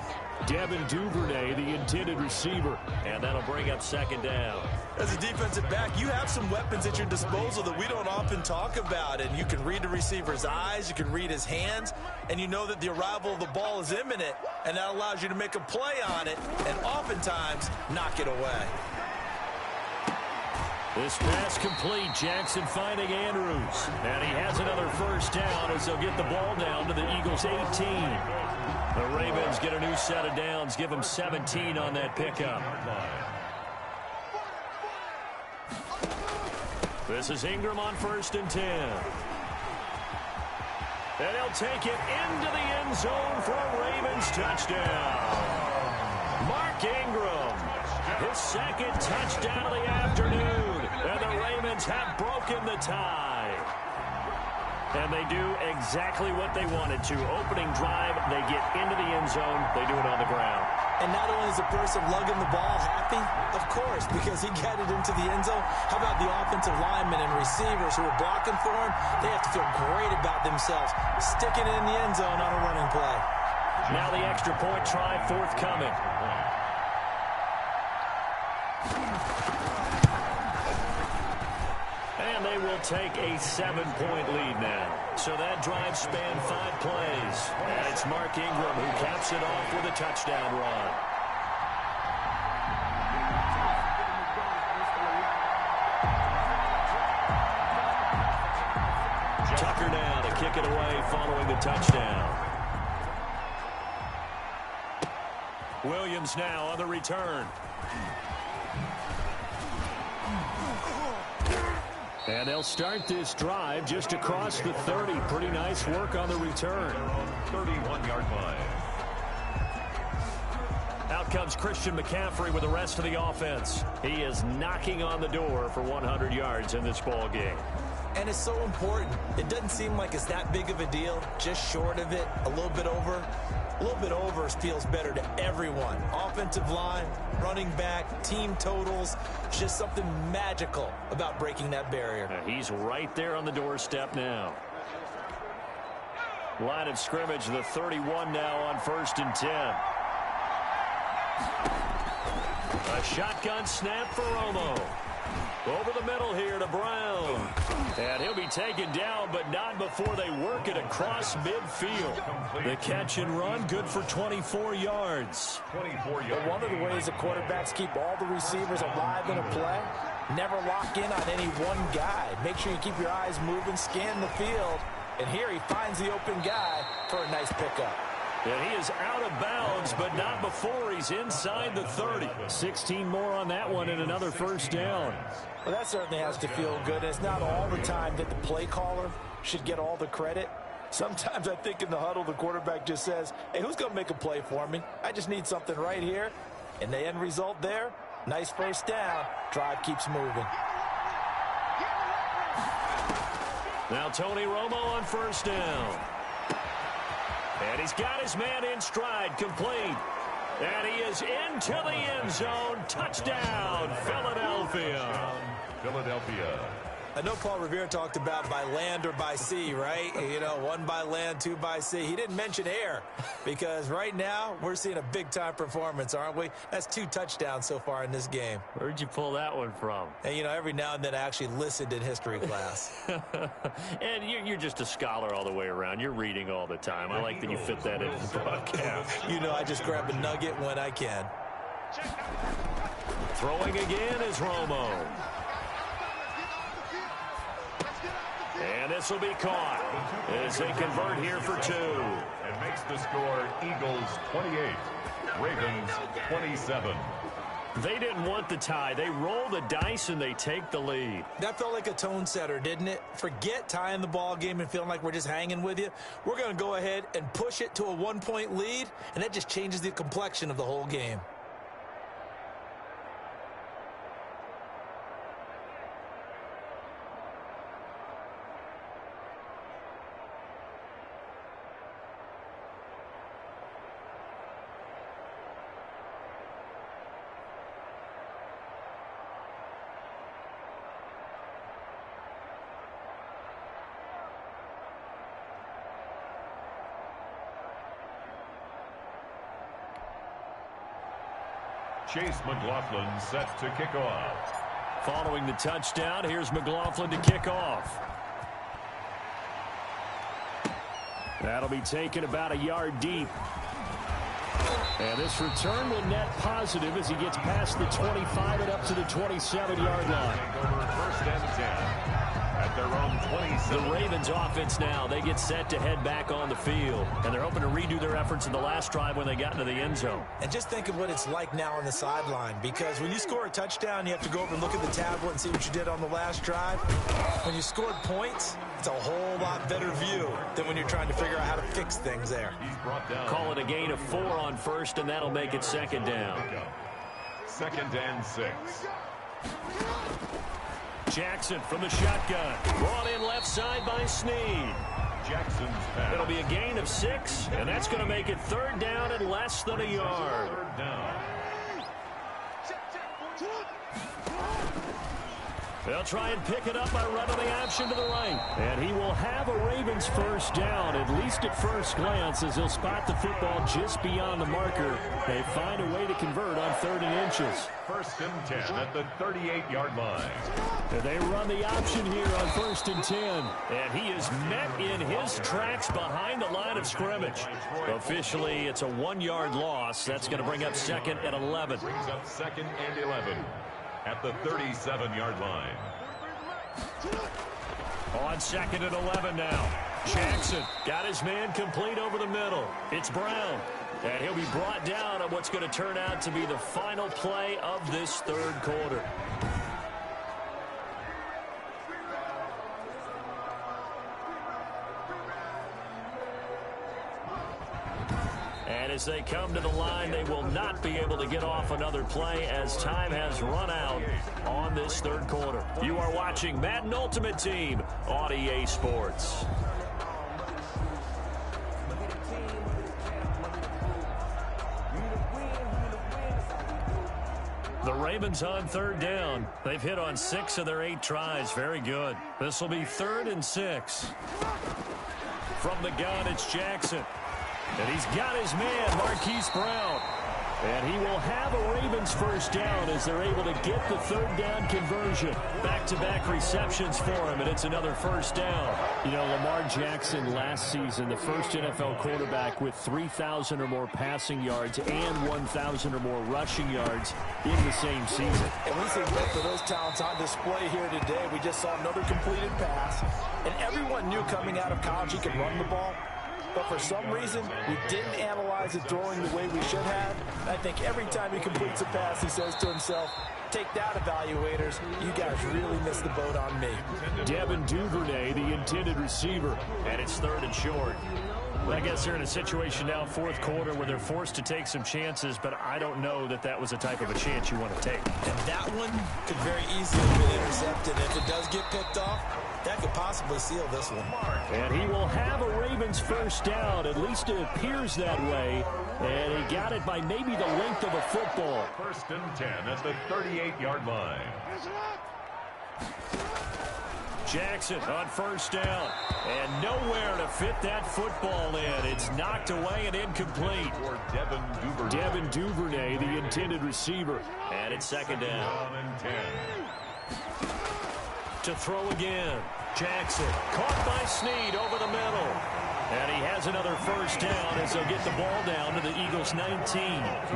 Devin Duvernay, the intended receiver. And that'll bring up 2nd down. As a defensive back, you have some weapons at your disposal that we don't often talk about. And you can read the receiver's eyes, you can read his hands, and you know that the arrival of the ball is imminent. And that allows you to make a play on it and oftentimes knock it away. This pass complete. Jackson finding Andrews. And he has another 1st down as they'll get the ball down to the Eagles' 18. The Ravens get a new set of downs. Give them 17 on that pickup. This is Ingram on 1st and 10. And he'll take it into the end zone for a Ravens touchdown. Mark Ingram, his second touchdown of the afternoon. And the Ravens have broken the tie. And they do exactly what they wanted to. Opening drive, they get into the end zone. They do it on the ground. And not only is the person lugging the ball happy, of course, because he got it into the end zone. How about the offensive linemen and receivers who are blocking for him? They have to feel great about themselves, sticking it in the end zone on a running play. Now the extra point try forthcoming. And they will take a 7-point lead now. So that drive spanned 5 plays. And it's Mark Ingram who caps it off with a touchdown run. Tucker now to kick it away following the touchdown. Williams now on the return. And they'll start this drive just across the 30. Pretty nice work on the return. 31-yard line. Out comes Christian McCaffrey with the rest of the offense. He is knocking on the door for 100 yards in this ball game. And it's so important. It doesn't seem like it's that big of a deal. Just short of it, a little bit over. A little bit over feels better to everyone. Offensive line, running back, team totals. Just something magical about breaking that barrier. He's right there on the doorstep now. Line of scrimmage, the 31 now on 1st and 10. A shotgun snap for Romo. Over the middle here to Brown. And he'll be taken down, but not before they work it across midfield. The catch and run, good for 24 yards. 24 yards. But one of the ways the quarterbacks keep all the receivers alive in a play, never lock in on any one guy. Make sure you keep your eyes moving, scan the field. And here he finds the open guy for a nice pickup. And he is out of bounds, but not before he's inside the 30. 16 more on that one and another first down. Well, that certainly has to feel good. It's not all the time that the play caller should get all the credit. Sometimes I think in the huddle, the quarterback just says, hey, who's going to make a play for me? I just need something right here. And the end result there, nice first down. Drive keeps moving. Now Tony Romo on first down. And he's got his man in stride, complete. And he is into the end zone. Touchdown, Philadelphia. Philadelphia. I know Paul Revere talked about by land or by sea, right? You know, 1 by land, 2 by sea. He didn't mention air because right now we're seeing a big-time performance, aren't we? That's 2 touchdowns so far in this game. Where'd you pull that one from? And, you know, every now and then I actually listened in history class. And you're just a scholar all the way around. You're reading all the time. I like that you fit that into the broadcast. You know, I just grab a nugget when I can. Throwing again is Romo. And this will be caught as they convert here for 2. And makes the score Eagles 28, Ravens 27. They didn't want the tie. They roll the dice and they take the lead. That felt like a tone setter, didn't it? Forget tying the ball game and feeling like we're just hanging with you. We're going to go ahead and push it to a 1-point lead, and that just changes the complexion of the whole game. Chase McLaughlin set to kick off. Following the touchdown, here's McLaughlin to kick off. That'll be taken about a yard deep. And this return will net positive as he gets past the 25 and up to the 27-yard line. Over 1st and 10. at their own 27. The Ravens offense now, they get set to head back on the field. And they're hoping to redo their efforts in the last drive when they got into the end zone. And just think of what it's like now on the sideline, because when you score a touchdown, you have to go over and look at the tablet and see what you did on the last drive. When you scored points, it's a whole lot better view than when you're trying to figure out how to fix things there. Call it a gain of 4 on first, and that'll make it second down. 2nd and 6. Jackson from the shotgun. Brought in left side by Snead. Jackson's pass. It'll be a gain of 6, and that's going to make it 3rd down and less than a yard. 3rd down. They'll try and pick it up by running the option to the right. And he will have a Ravens first down, at least at first glance, as he'll spot the football just beyond the marker. They find a way to convert on 3rd and inches. 1st and 10 at the 38-yard line. And they run the option here on 1st and 10. And he is met in his tracks behind the line of scrimmage. Officially, it's a 1-yard loss. That's going to bring up 2nd and 11. Brings up 2nd and 11. At the 37-yard line. On 2nd and 11 now. Jackson got his man complete over the middle. It's Brown. And he'll be brought down on what's going to turn out to be the final play of this 3rd quarter. And as they come to the line, they will not be able to get off another play as time has run out on this 3rd quarter. You are watching Madden Ultimate Team on EA Sports. The Ravens on 3rd down. They've hit on 6 of their 8 tries. Very good. This will be 3rd and 6. From the gun, it's Jackson. And he's got his man, Marquise Brown. And he will have a Ravens first down as they're able to get the 3rd down conversion. Back-to-back receptions for him, and it's another first down. You know, Lamar Jackson last season, the first NFL quarterback with 3,000 or more passing yards and 1,000 or more rushing yards in the same season. And we see both of those talents on display here today. We just saw another completed pass. And everyone knew coming out of college he could run the ball. But for some reason, we didn't analyze it throwing the way we should have. I think every time he completes a pass, he says to himself, take that, evaluators. You guys really missed the boat on me. Devin Duvernay, the intended receiver. And it's 3rd and short. I guess they're in a situation now, 4th quarter, where they're forced to take some chances, but I don't know that that was the type of a chance you want to take. And that one could very easily have been intercepted. If it does get picked off, that could possibly seal this one. And he will have a Ravens first down. At least it appears that way. And he got it by maybe the length of a football. 1st and 10 at the 38-yard line. Jackson on first down. And nowhere to fit that football in. It's knocked away and incomplete. For Devin Duvernay, the intended receiver. And it's 2nd down. 10. To throw again. Jackson caught by Snead over the middle. And he has another first down as they'll get the ball down to the Eagles' 19.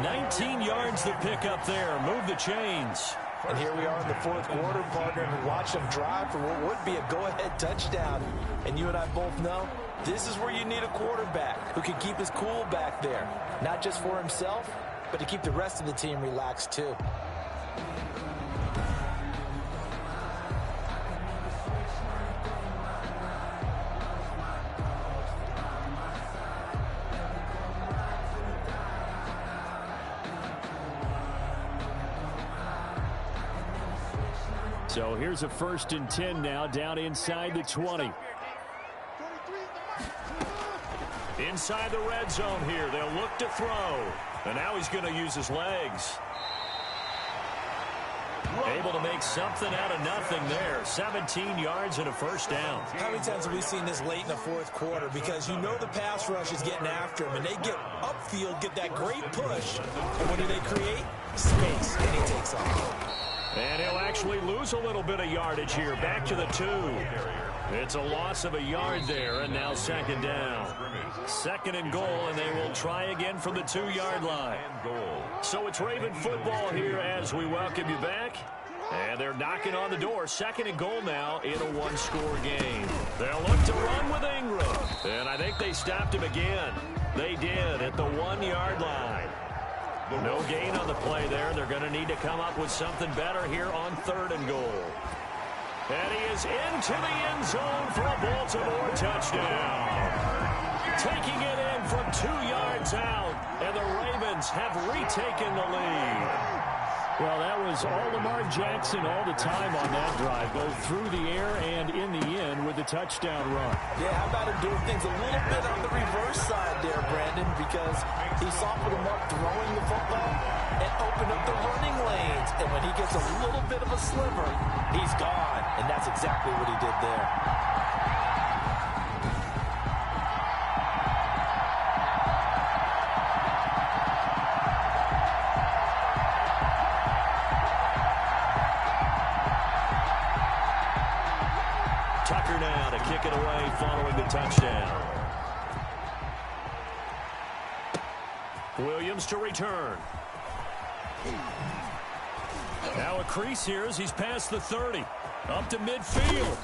19 yards to pick up there. Move the chains. And here we are in the 4th quarter, partner, and watch them drive for what would be a go-ahead touchdown. And you and I both know this is where you need a quarterback who can keep his cool back there. Not just for himself, but to keep the rest of the team relaxed too. So here's a 1st and 10 now, down inside the 20. Inside the red zone here, they'll look to throw. And now he's going to use his legs. Able to make something out of nothing there. 17 yards and a first down. How many times have we seen this late in the 4th quarter? Because you know the pass rush is getting after him, and they get upfield, get that great push. And what do they create? Space, and he takes off. And he'll actually lose a little bit of yardage here. Back to the 2. It's a loss of a yard there, and now 2nd down. 2nd and goal, and they will try again from the 2-yard line. So it's Raven football here as we welcome you back. And they're knocking on the door. 2nd and goal now in a one-score game. They'll look to run with Ingram. And I think they stopped him again. They did at the 1-yard line. No gain on the play there. They're going to need to come up with something better here on 3rd and goal. And he is into the end zone for a Baltimore touchdown. Taking it in from 2 yards out, and the Ravens have retaken the lead. Well, that was all Lamar Jackson all the time on that drive, both through the air and in the end with the touchdown run. Yeah, how about him doing things a little bit on the reverse side there, Brandon, because he softened him up throwing the football and opened up the running lanes. And when he gets a little bit of a sliver, he's gone. And that's exactly what he did there. Tucker now to kick it away following the touchdown. Williams to return. Now a crease here as he's past the 30. Up to midfield.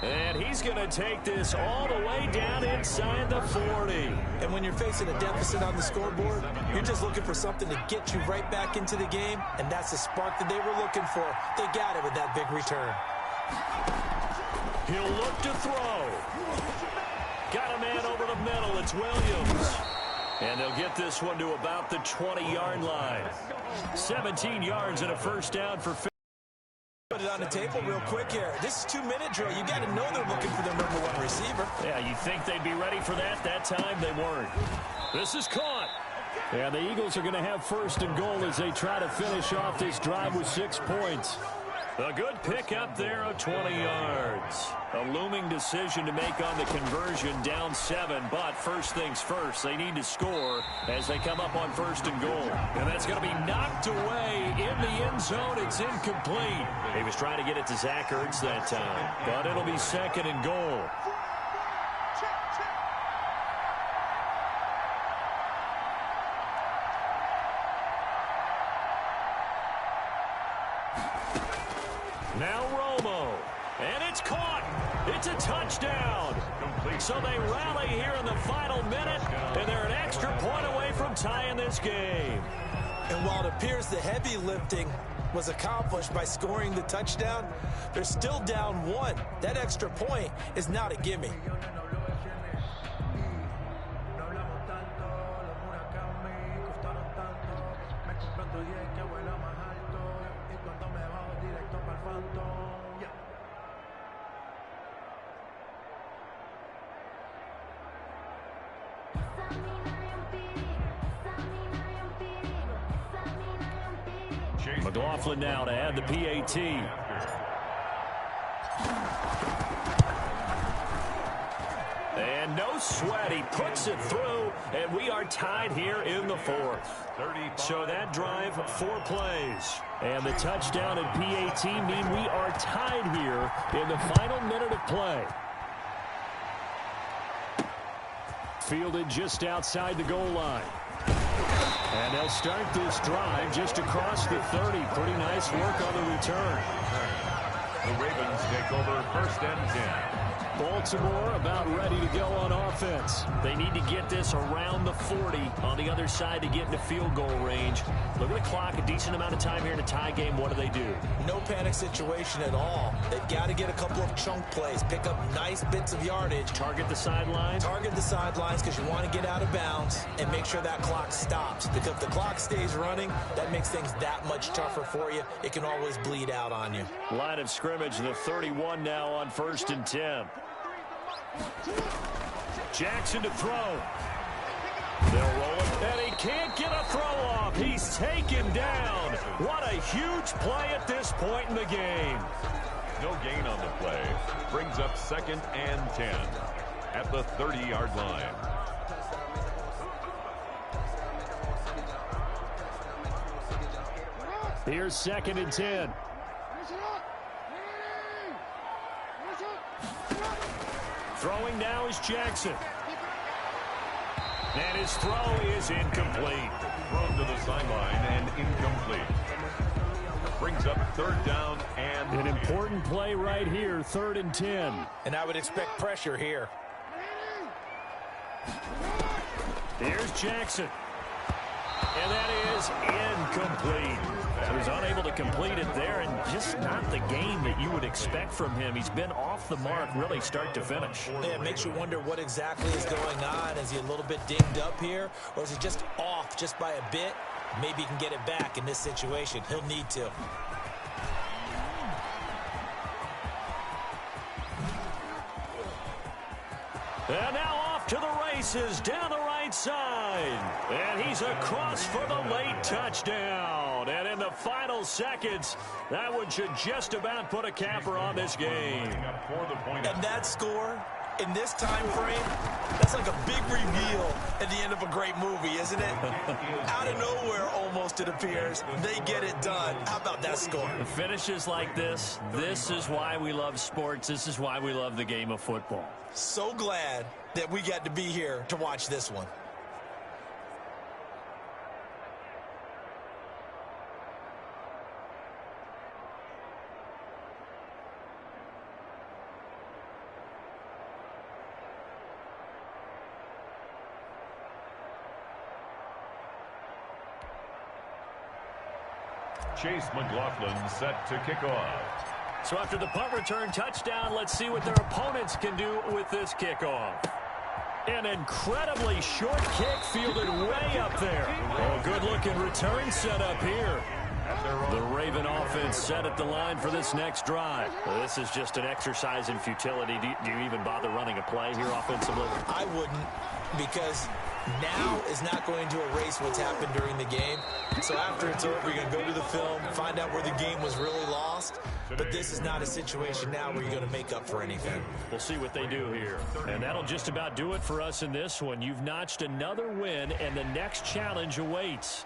And he's going to take this all the way down inside the 40. And when you're facing a deficit on the scoreboard, you're just looking for something to get you right back into the game. And that's the spark that they were looking for. They got it with that big return. He'll look to throw. Got a man over the middle. It's Williams. And they'll get this one to about the 20-yard line. 17 yards and a first down for Put it on the table real quick here. This is 2-minute drill. You got to know they're looking for their #1 receiver. Yeah, you think they'd be ready for that? That time they weren't. This is caught. Yeah, the Eagles are going to have 1st and goal as they try to finish off this drive with 6 points. A good pick up there of 20 yards. A looming decision to make on the conversion, down 7. But first things first, they need to score as they come up on 1st and goal. And that's going to be knocked away in the end zone. It's incomplete. He was trying to get it to Zach Ertz that time. But it'll be 2nd and goal. Now Romo, and it's caught. It's a touchdown. So they rally here in the final minute, and they're an extra point away from tying this game. And while it appears the heavy lifting was accomplished by scoring the touchdown, they're still down 1. That extra point is not a gimme. McLaughlin now to add the PAT. And no sweat. He puts it through, and we are tied here in the 4th. So that drive, 4 plays. And the touchdown and PAT mean we are tied here in the final minute of play. Fielded just outside the goal line. And they'll start this drive just across the 30. Pretty nice work on the return. The Ravens take over 1st and 10. Baltimore about ready to go on offense. They need to get this around the 40 on the other side to get into field goal range. Look at the clock, a decent amount of time here in a tie game. What do they do? No panic situation at all. They've got to get a couple of chunk plays, pick up nice bits of yardage. Target the sidelines? Target the sidelines because you want to get out of bounds and make sure that clock stops. Because if the clock stays running, that makes things that much tougher for you. It can always bleed out on you. Line of scrimmage, the 31 now on 1st and 10. Jackson to throw. They'll roll it, and he can't get a throw off. He's taken down. What a huge play at this point in the game. No gain on the play. Brings up 2nd and 10 at the 30-yard line. Here's 2nd and 10. Throwing now is Jackson. And his throw is incomplete. Thrown to the sideline and incomplete. Brings up 3rd down and an important play right here, 3rd and 10. And I would expect pressure here. Here's Jackson. And that is incomplete. He was unable to complete it there, and just not the game that you would expect from him. He's been off the mark really start to finish. Yeah, it makes you wonder what exactly is going on. Is he a little bit dinged up here, or is he just off just by a bit? Maybe he can get it back in this situation. He'll need to. And now off to the races down the right side. And he's across for the late touchdown. And in the final seconds, that one should just about put a capper on this game. And that score in this time frame, that's like a big reveal at the end of a great movie, isn't it? Out of nowhere, almost, it appears. They get it done. How about that score? Finishes like this is why we love sports. This is why we love the game of football. So glad that we got to be here to watch this one. Chase McLaughlin set to kick off. So after the punt return touchdown, let's see what their opponents can do with this kickoff. An incredibly short kick fielded way up there. Oh, good-looking return set up here. The Raven offense set at the line for this next drive. Well, this is just an exercise in futility. Do you even bother running a play here offensively? I wouldn't, because now is not going to erase what's happened during the game. So after it's over, you're going to go to the film, find out where the game was really lost. But this is not a situation now where you're going to make up for anything. We'll see what they do here. And that'll just about do it for us in this one. You've notched another win, and the next challenge awaits.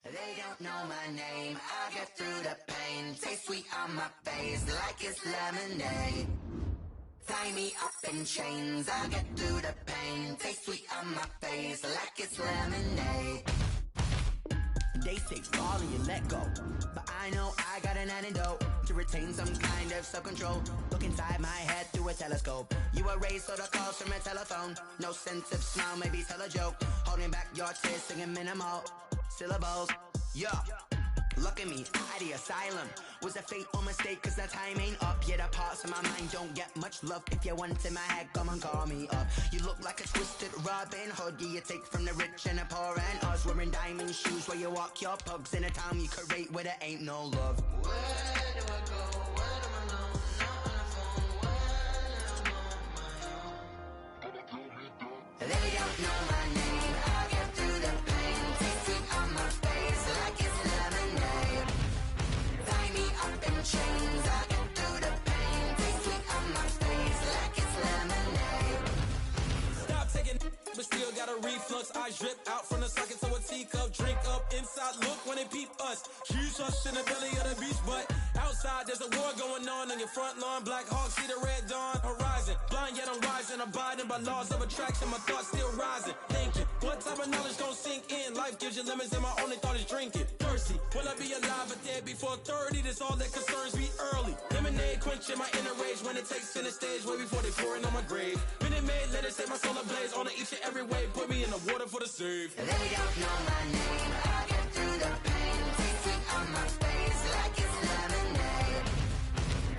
They don't know my name, I get through the pain. Taste sweet on my face like it's lemonade. Tie me up in chains, I get through the pain. Taste sweet on my face like it's lemonade. They say fall and you let go, but I know I got an antidote to retain some kind of self-control. Look inside my head through a telescope. You erase all the calls from a telephone. No sense of smile, maybe tell a joke. Holding back your tears, singing minimal syllables. Yeah, look at me, out the asylum. Was a fate or mistake, cause the time ain't up. Yeah, the parts of my mind don't get much love. If you want in my head, come and call me up. You look like a twisted Robin Hood. Yeah, you take from the rich and the poor and us. Wearing diamond shoes where you walk your pugs in a town you create where there ain't no love. Where do I go? When I'm alone, not on the phone, when I'm on my own. They don't know my name, I get through the pain. Taste sweet on my face like it's lemonade. Tie me up in chains, I get through the pain. Taste sweet on my face like it's lemonade. Stop taking, but still got a reflux. I drip out from the socket to a teacup. Drink up inside, look when they peep us. Huge rush in the belly of the beach, but outside there's a war going on your front lawn. Black Hawk see the red dawn horizon. Blind yet I'm rising, abiding by laws of attraction. My thoughts still rising, thinking what type of knowledge don't sink in? Life gives you lemons and my only thought is drinking. Thirsty, will I be alive or dead before 30? That's all that concerns me early. Lemonade quenching my inner rage when it takes center stage way before they pouring on my grave. Minute Maid, let it set my soul ablaze on each and every way. Put me in the water for the save. They don't know my name, I get through the pain. Taste sweet on my face like it's lemonade.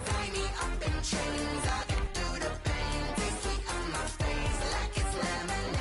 Tie me up in chains, I get through the pain. Taste sweet on my face like it's lemonade.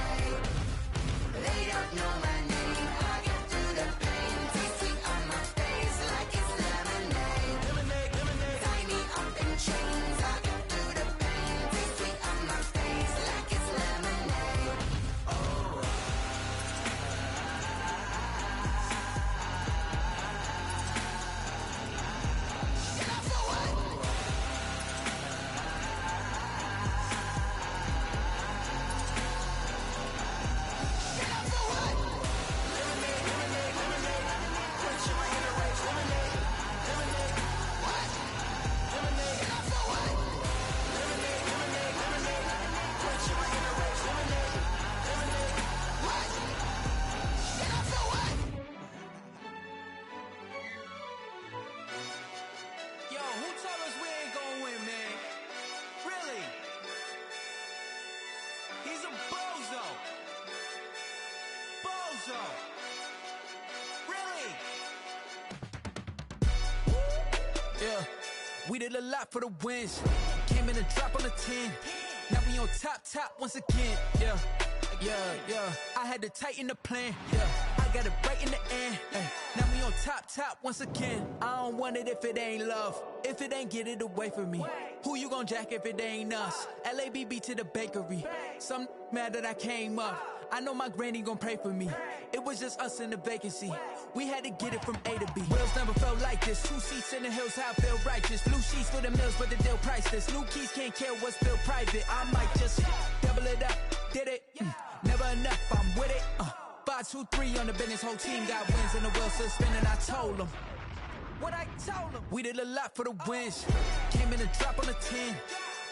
so. Really? Yeah, we did a lot for the wins. Came in a drop on the 10. Now we on top once again. Yeah. I had to tighten the plan. Yeah, I got it right in the end. Now we on top once again. I don't want it if it ain't love. If it ain't, get it away from me. Who you gon' jack if it ain't us? LABB to the bakery. Some mad that I came up. I know my granny gon' pray for me. It was just us in the vacancy. We had to get it from A to B. Wheels never felt like this. 2 seats in the hills, how I feel righteous. Blue sheets for the mills, but the deal priceless. New keys can't care what's built private. I might just double it up. Did it? Never enough, I'm with it. 5, 2, 3 on the business. Whole team got wins and the wheels still spinning. I told them what I told them. We did a lot for the wins. Came in a drop on the 10.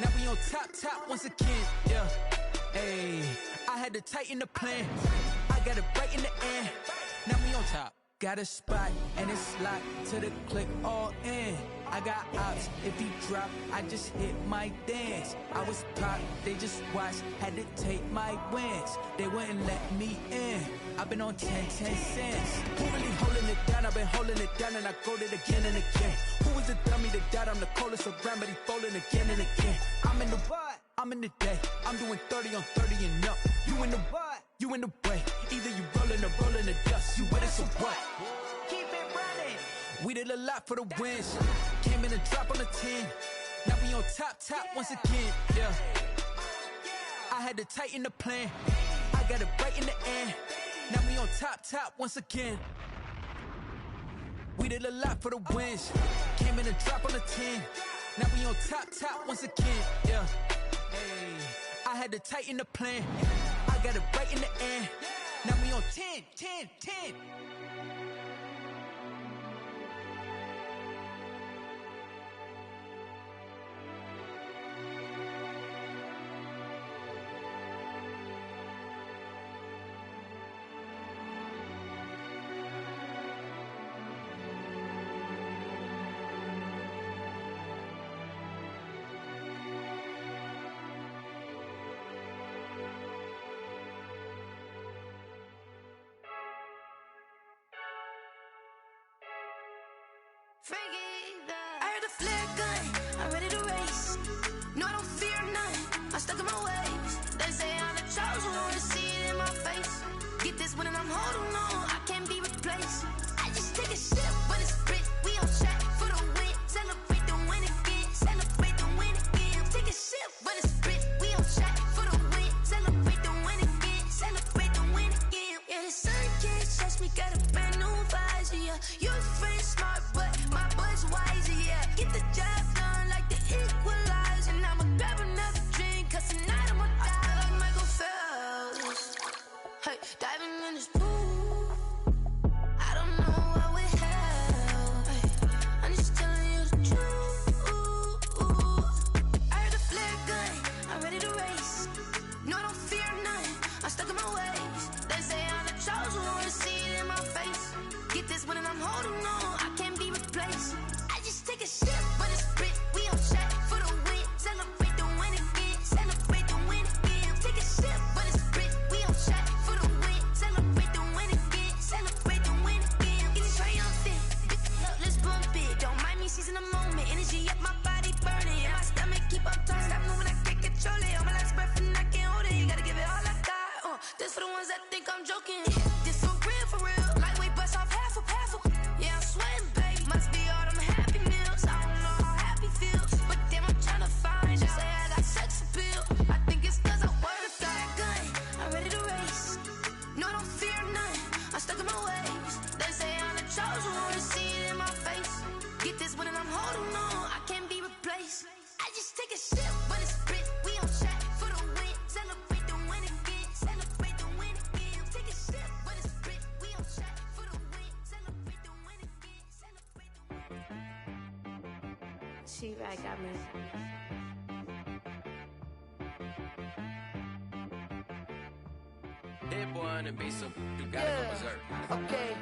Now we on top once again. Yeah. Hey, I had to tighten the plan. I got it right in the end. Now we on top. Got a spot and it's locked to the click all in. I got ops, if he drop, I just hit my dance. I was pop, they just watched, had to take my wins. They wouldn't let me in. I've been on 10 cents. Who really holding it down? I've been holding it down and I go it again and again. Who is the dummy that doubt I'm the coldest around, but he folding again and again. I'm in the what? I'm in the day. I'm doing 30 on 30 and up. You in the what? You in the way. Either you rolling or rolling the dust. You with it, so what? Keep it running. We did a lot for the wins. Came in a drop on the 10. Now we on top once again. Yeah. I had to tighten the plan. I got it right in the end. Now we on top once again. We did a lot for the wins. Came in a drop on the 10. Now we on top once again. Yeah. Hey, I had to tighten the plan. I got it right in the end. Now we on 10. I heard the flare gun, I'm ready to race. No, I don't fear none, I'm stuck in my ways. They say I'm the chosen one, to see it in my face. Get this one and I'm holding on, I can't be replaced. I just take a sip, but it's spit, we on track for the win. Celebrate the win again, celebrate the win again. Take a sip, but it's spit, we on track for the win. Celebrate the win again, celebrate the win again. Yeah, the sun can't touch me, got a brand new visor, yeah. Your friend's smart, but my boy's wiser, yeah. Get the job done like the equalizer. And I'ma grab another drink, cause tonight I'ma die like Michael Phelps. Hey, diving in this pool, I don't know what would help. Hey, I'm just telling you the truth. I heard the flare gun, I'm ready to race. No, I don't fear none, I'm stuck in my ways. They say I'm the chosen one, to see it in my face. Get this one and I'm holding on, I can't be replaced. I just take a sip, but it's spit, we on track for the win. Celebrate the win again, celebrate the win again. Take a sip, but it's spit, we on track for the win. Celebrate the win again, celebrate the win again. Get it triumphant, look, let's bump it. Don't mind me seizing the moment, energy up my body burning. And my stomach keep up tight, stop moving, I can't control it. All my last breath and I can't hold it. You gotta give it all I got. This for the ones that think I'm joking. This for real. Lightweight bust off half a. Yeah, I'm sweating, babe. Must be all them happy meals. I don't know how happy feels, but damn, I'm tryna find you. Say I got sex appeal. I think it's cause I work a fire gun. I'm ready to race. No, I don't fear none. I'm stuck in my ways. They say I'm the chosen one, to see it in my face. Get this one and I'm holding on, I can't be replaced. I just take a sip, but it's spit. We on track for the win. Celebrate the win again. Celebrate the win again. Take a sip, but it's spit. We on track for the win. Celebrate the win again. Celebrate the win. She right got me. That boy on the beat, so you gotta go berserk. Okay.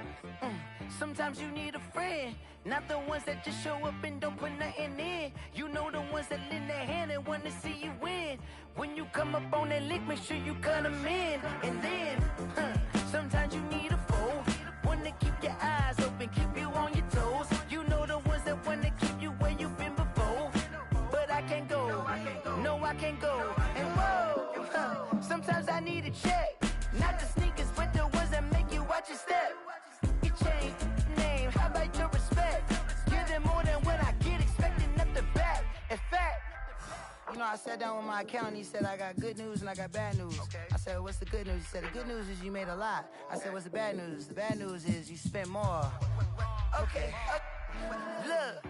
Sometimes you need a friend, not the ones that just show up and don't put nothing in. You know the ones that lend their hand and want to see you win. When you come up on that lick, make sure you cut them in. And then, sometimes you need can't go. And whoa, sometimes I need a check. Not the sneakers, but the ones that make you watch your step. Your chain, name, how about your respect? Give them more than what I get, expecting nothing back. In fact, you know, I sat down with my accountant. He said, I got good news and I got bad news. I said, what's the good news? He said, the good news is you made a lot. I said, what's the bad news? The bad news is you spent more. Okay. Look,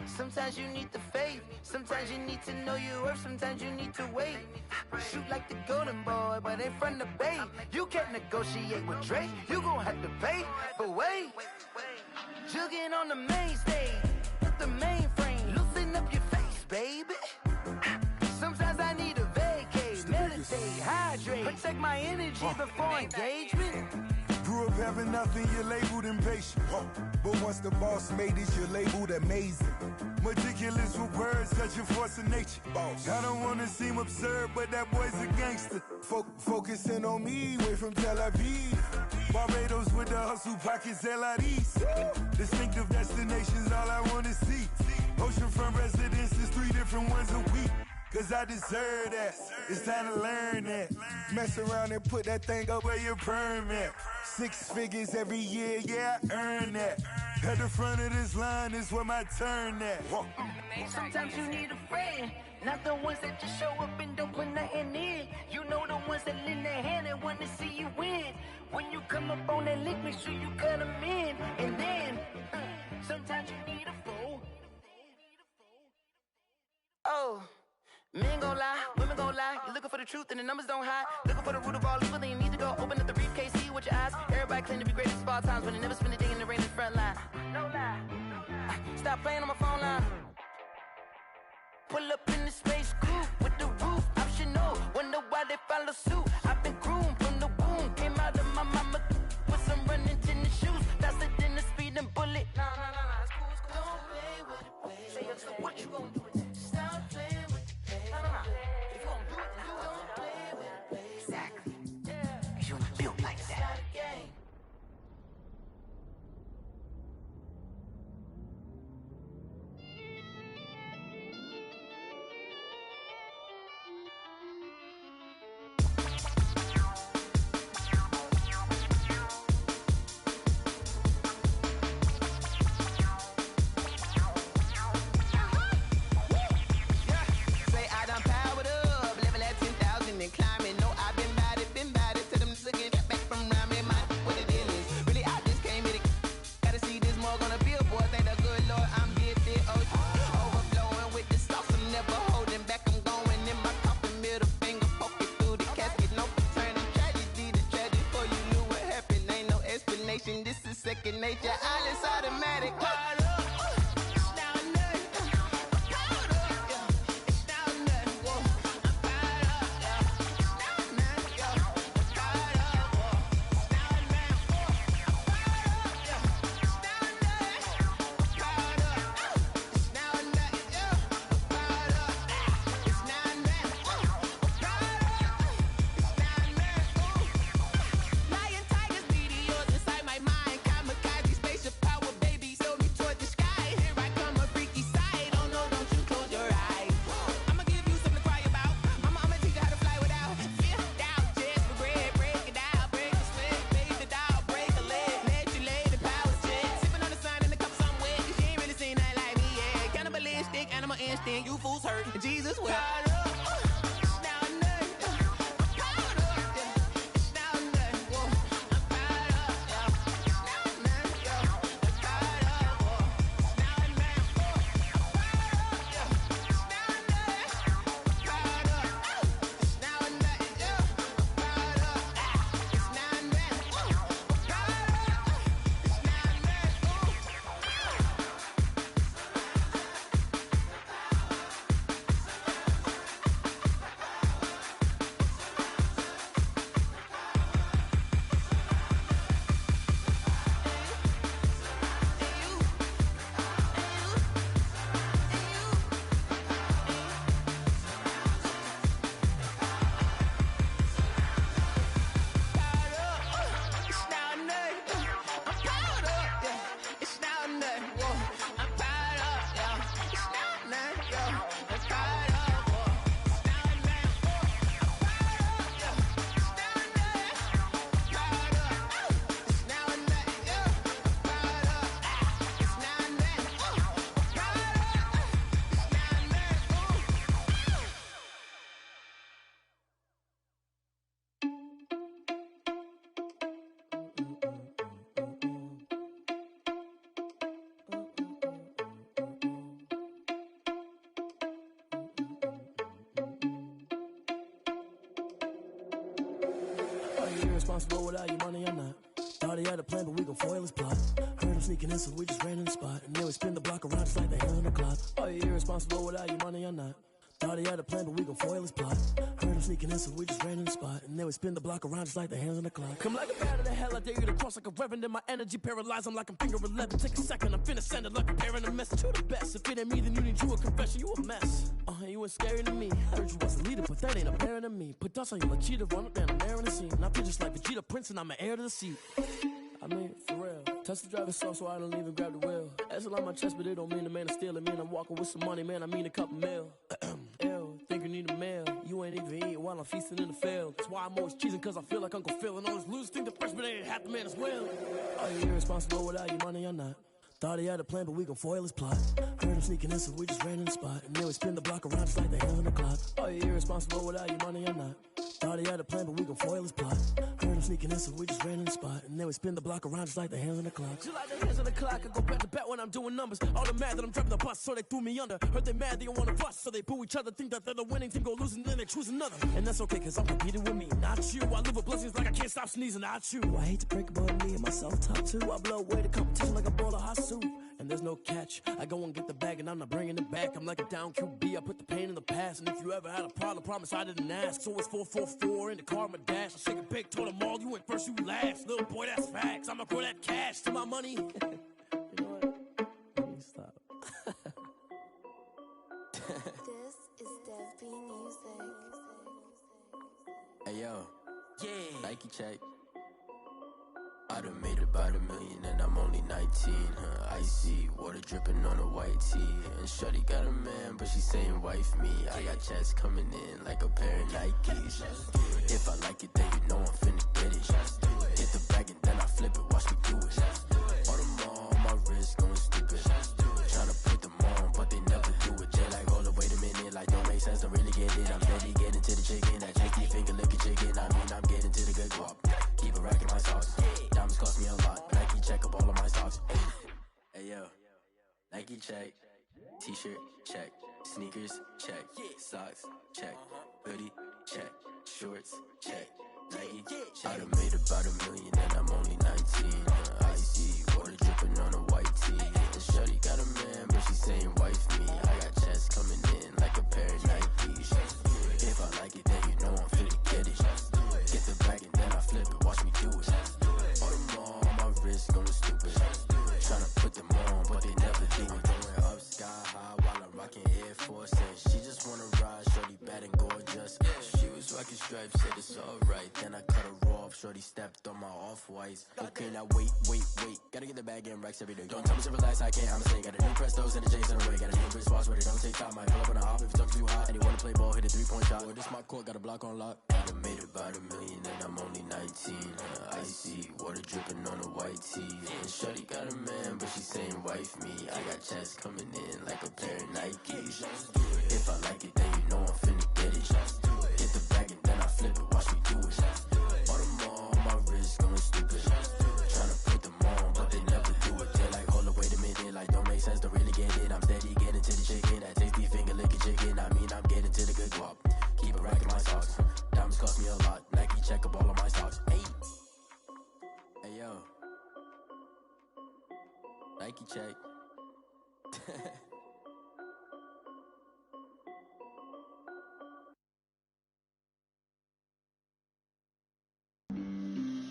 sometimes you need the faith. Sometimes you need to know your worth. Sometimes you need to wait. Shoot like the golden boy, but ain't from the bay. You can't negotiate with Drake. You gon' have to pay. But wait, jugging on the main stage with the mainframe. Loosen up your face, baby. Sometimes I need a vacate, meditate, hydrate, protect my energy before engagement. Grew up having nothing, you're labeled impatient. But once the boss made it, you're labeled amazing. Meticulous with words, such a force of nature. I don't wanna seem absurd, but that boy's a gangster. Focusing on me, way from Tel Aviv. Barbados with the hustle pockets, LIDs. Distinctive destinations, all I wanna see. Oceanfront residences, 3 different ones a week. Cause I deserve that, it's time to learn that. Mess around and put that thing up where your permit. 6 figures every year, yeah, I earn that. At the front of this line is where my turn at. Sometimes you need a friend, not the ones that just show up and don't put nothing in. You know the ones that lend their hand and wanna see you win. When you come up on that lick, make sure you cut them in. And then, sometimes you need a fool. Oh. Men gon' lie, women gon' lie. You're looking for the truth and the numbers don't hide. Looking for the root of all evil, then you need to go open up the briefcase, see with your eyes. Everybody claim to be greatest of all times, but they never spend a day in the rain in the front line. No lie. Stop playing on my phone line. Pull up in the space coupe with the roof optional. Wonder why they follow suit. I've been groomed from the womb. Came out of my mama with some running tennis shoes. Faster than the speeding bullet. No, it's cool, it's cool. Don't play with it, baby. Say, what you gonna do with it? Stop playing with it. If you gon' do it, you don't play with it. Exactly. Cause you ain't built like that. This is second nature, all is automatic. You fools hurt, Jesus will. you irresponsible without your money or not? Thought he had a plan, but we gon' foil his plot. Heard him sneaking in, so we just ran in the spot. And then we spin the block around just like the hell in the clock. Are you irresponsible without your money or not? Thought he had a plan, but we gon' foil his plot. Heard him sneaking in, so we just ran in the spot. And then we spin the block around just like the hands on the clock. Come like a bat of the hell, I dare you to cross like a reverend. And my energy paralyzed, I'm like I'm finger 11. Take a second, I'm finna send it like a parent a message. You the best, if it ain't me, then you need you a confession. You a mess, you ain't scary to me. Heard you was a leader, but that ain't apparent to me. Put dust on you like cheetah, run up down the air in the scene. And I feel just like Vegeta Prince, and I'm an heir to the seat. I mean, for real. Touch the driver's soft so I don't even grab the wheel. That's on my chest, but it don't mean the man is stealing. Mean I'm walking with some money, man, I mean a couple mil. Ew, think you need a meal. You ain't even eating while I'm feasting in the field. That's why I'm always cheesing, cause I feel like Uncle Phil. And all those losers think the freshman ain't half the man as well. Are you irresponsible without your money or not? Thought he had a plan, but we gon' foil his plot. Heard him sneaking in, so we just ran in the spot. And then we spin the block around just like the hands on the clock. Are you irresponsible without your money or not? Thought he had a plan, but we gon' foil his plot. Heard him sneaking in, so we just ran in the spot. And then we spin the block around just like the hands on the clock. Just like the hands on the clock, I go back to back when I'm doing numbers. All the mad that I'm driving the bus, so they threw me under. Heard they mad, they don't wanna bust, so they boo each other. Think that they're the winning team, go losing, then they choose another. And that's okay, cause I'm competing with me, not you. I live with blessings like I can't stop sneezing, not you. I hate to break it, but me and myself top two. I blow away the competition like a bowl of hot soup. And there's no catch. I go and get the bag and I'm not bringing it back. I'm like a down QB, I put the pain in the past. And if you ever had a problem, promise I didn't ask. So it's 444 in the car, my dash. I shake a big, told them all, you went first, you last. Little boy, that's facts. I'ma grow that cash to my money. You know what? Let me stop. This is Dev B Music. Hey yo, yeah. Nike check. I done made about $1 million and I'm only 19. Icy water dripping on a white tee. And shorty got a man, but she saying wife me. I got checks coming in like a pair of Nikes. If I like it, then you know I'm finna get it. Hit the bag and then I flip it, watch me do it. All them on my wrist going stupid. Tryna put them on, but they never do it. Jay like, hold up, wait a minute, like don't make sense, don't really get it. I'm steady getting to the chicken, that cheeky finger licking chicken. I mean, I'm getting to the good guap. Keep a rack in my socks. Diamonds cost me a lot. Nike check up all of my socks. Hey yo, Nike check. T-shirt check. Sneakers check. Socks check. Hoodie check. Shorts check. Nike check. I done made about $1 million and I'm only 19. Icy water dripping on a white tee. And shorty got a man, but she saying wife me. I got checks coming in like a pair of Nikes. If I like it, then you know I'm finna get it. Get the bag and then I flip it, watch me do it. All them on my wrist going stupid. Tryna put them on, but they never do it. Going up sky high while I'm rocking Air Force. And she just wanna ride, shorty bad and gorgeous. She was rocking stripes, said it's alright. Then I cut her off, shorty stepped on my off-whites. Okay, now wait. Gotta get the bag and racks every day. Don't tell me to relax, I can't, I'ma say. Got a new Prestos and the J's in the way. Got a new wristwatch, but it don't take time. Might pull up on a hop if it talks too hot. And he wanna play ball, hit a 3-point shot. Well, this my court, got a block on lock. I done made about $1 million and I'm only 19. Icy water dripping on a white tee. And shorty got a man, but she saying wife me. I got checks coming in like a pair of Nikes. If I like it, then you know I'm finna get it. Hit the bag and then I flip it, watch me do it. All them on my wrist going stupid. Tryna put them on, but they never do it. They're like, hold up, wait a minute, like don't make sense, don't really get it. I'm steady getting to the chicken, that tasty finger licking chicken. I mean, I'm getting to the good guap. Keep a rack in my socks. Diamonds cost me a lot. Nike check up all of my socks. Hey yo, Nike check.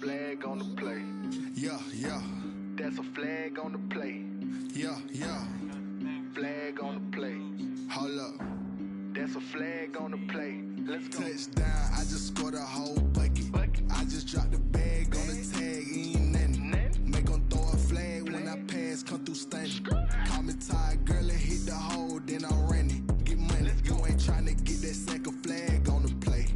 Flag on the play. Yeah. That's a flag on the play. Yeah. Flag on the play. Hold up. That's a flag on the play. Let's go. Touchdown, I just scored a whole bucket. I just dropped the bag on the tag, ain't nothing. Make 'em throw a flag when I pass, come through stunning. Call me tired, girl, and hit the hole, then I'm running. Get money, you ain't tryna get that second flag on the play.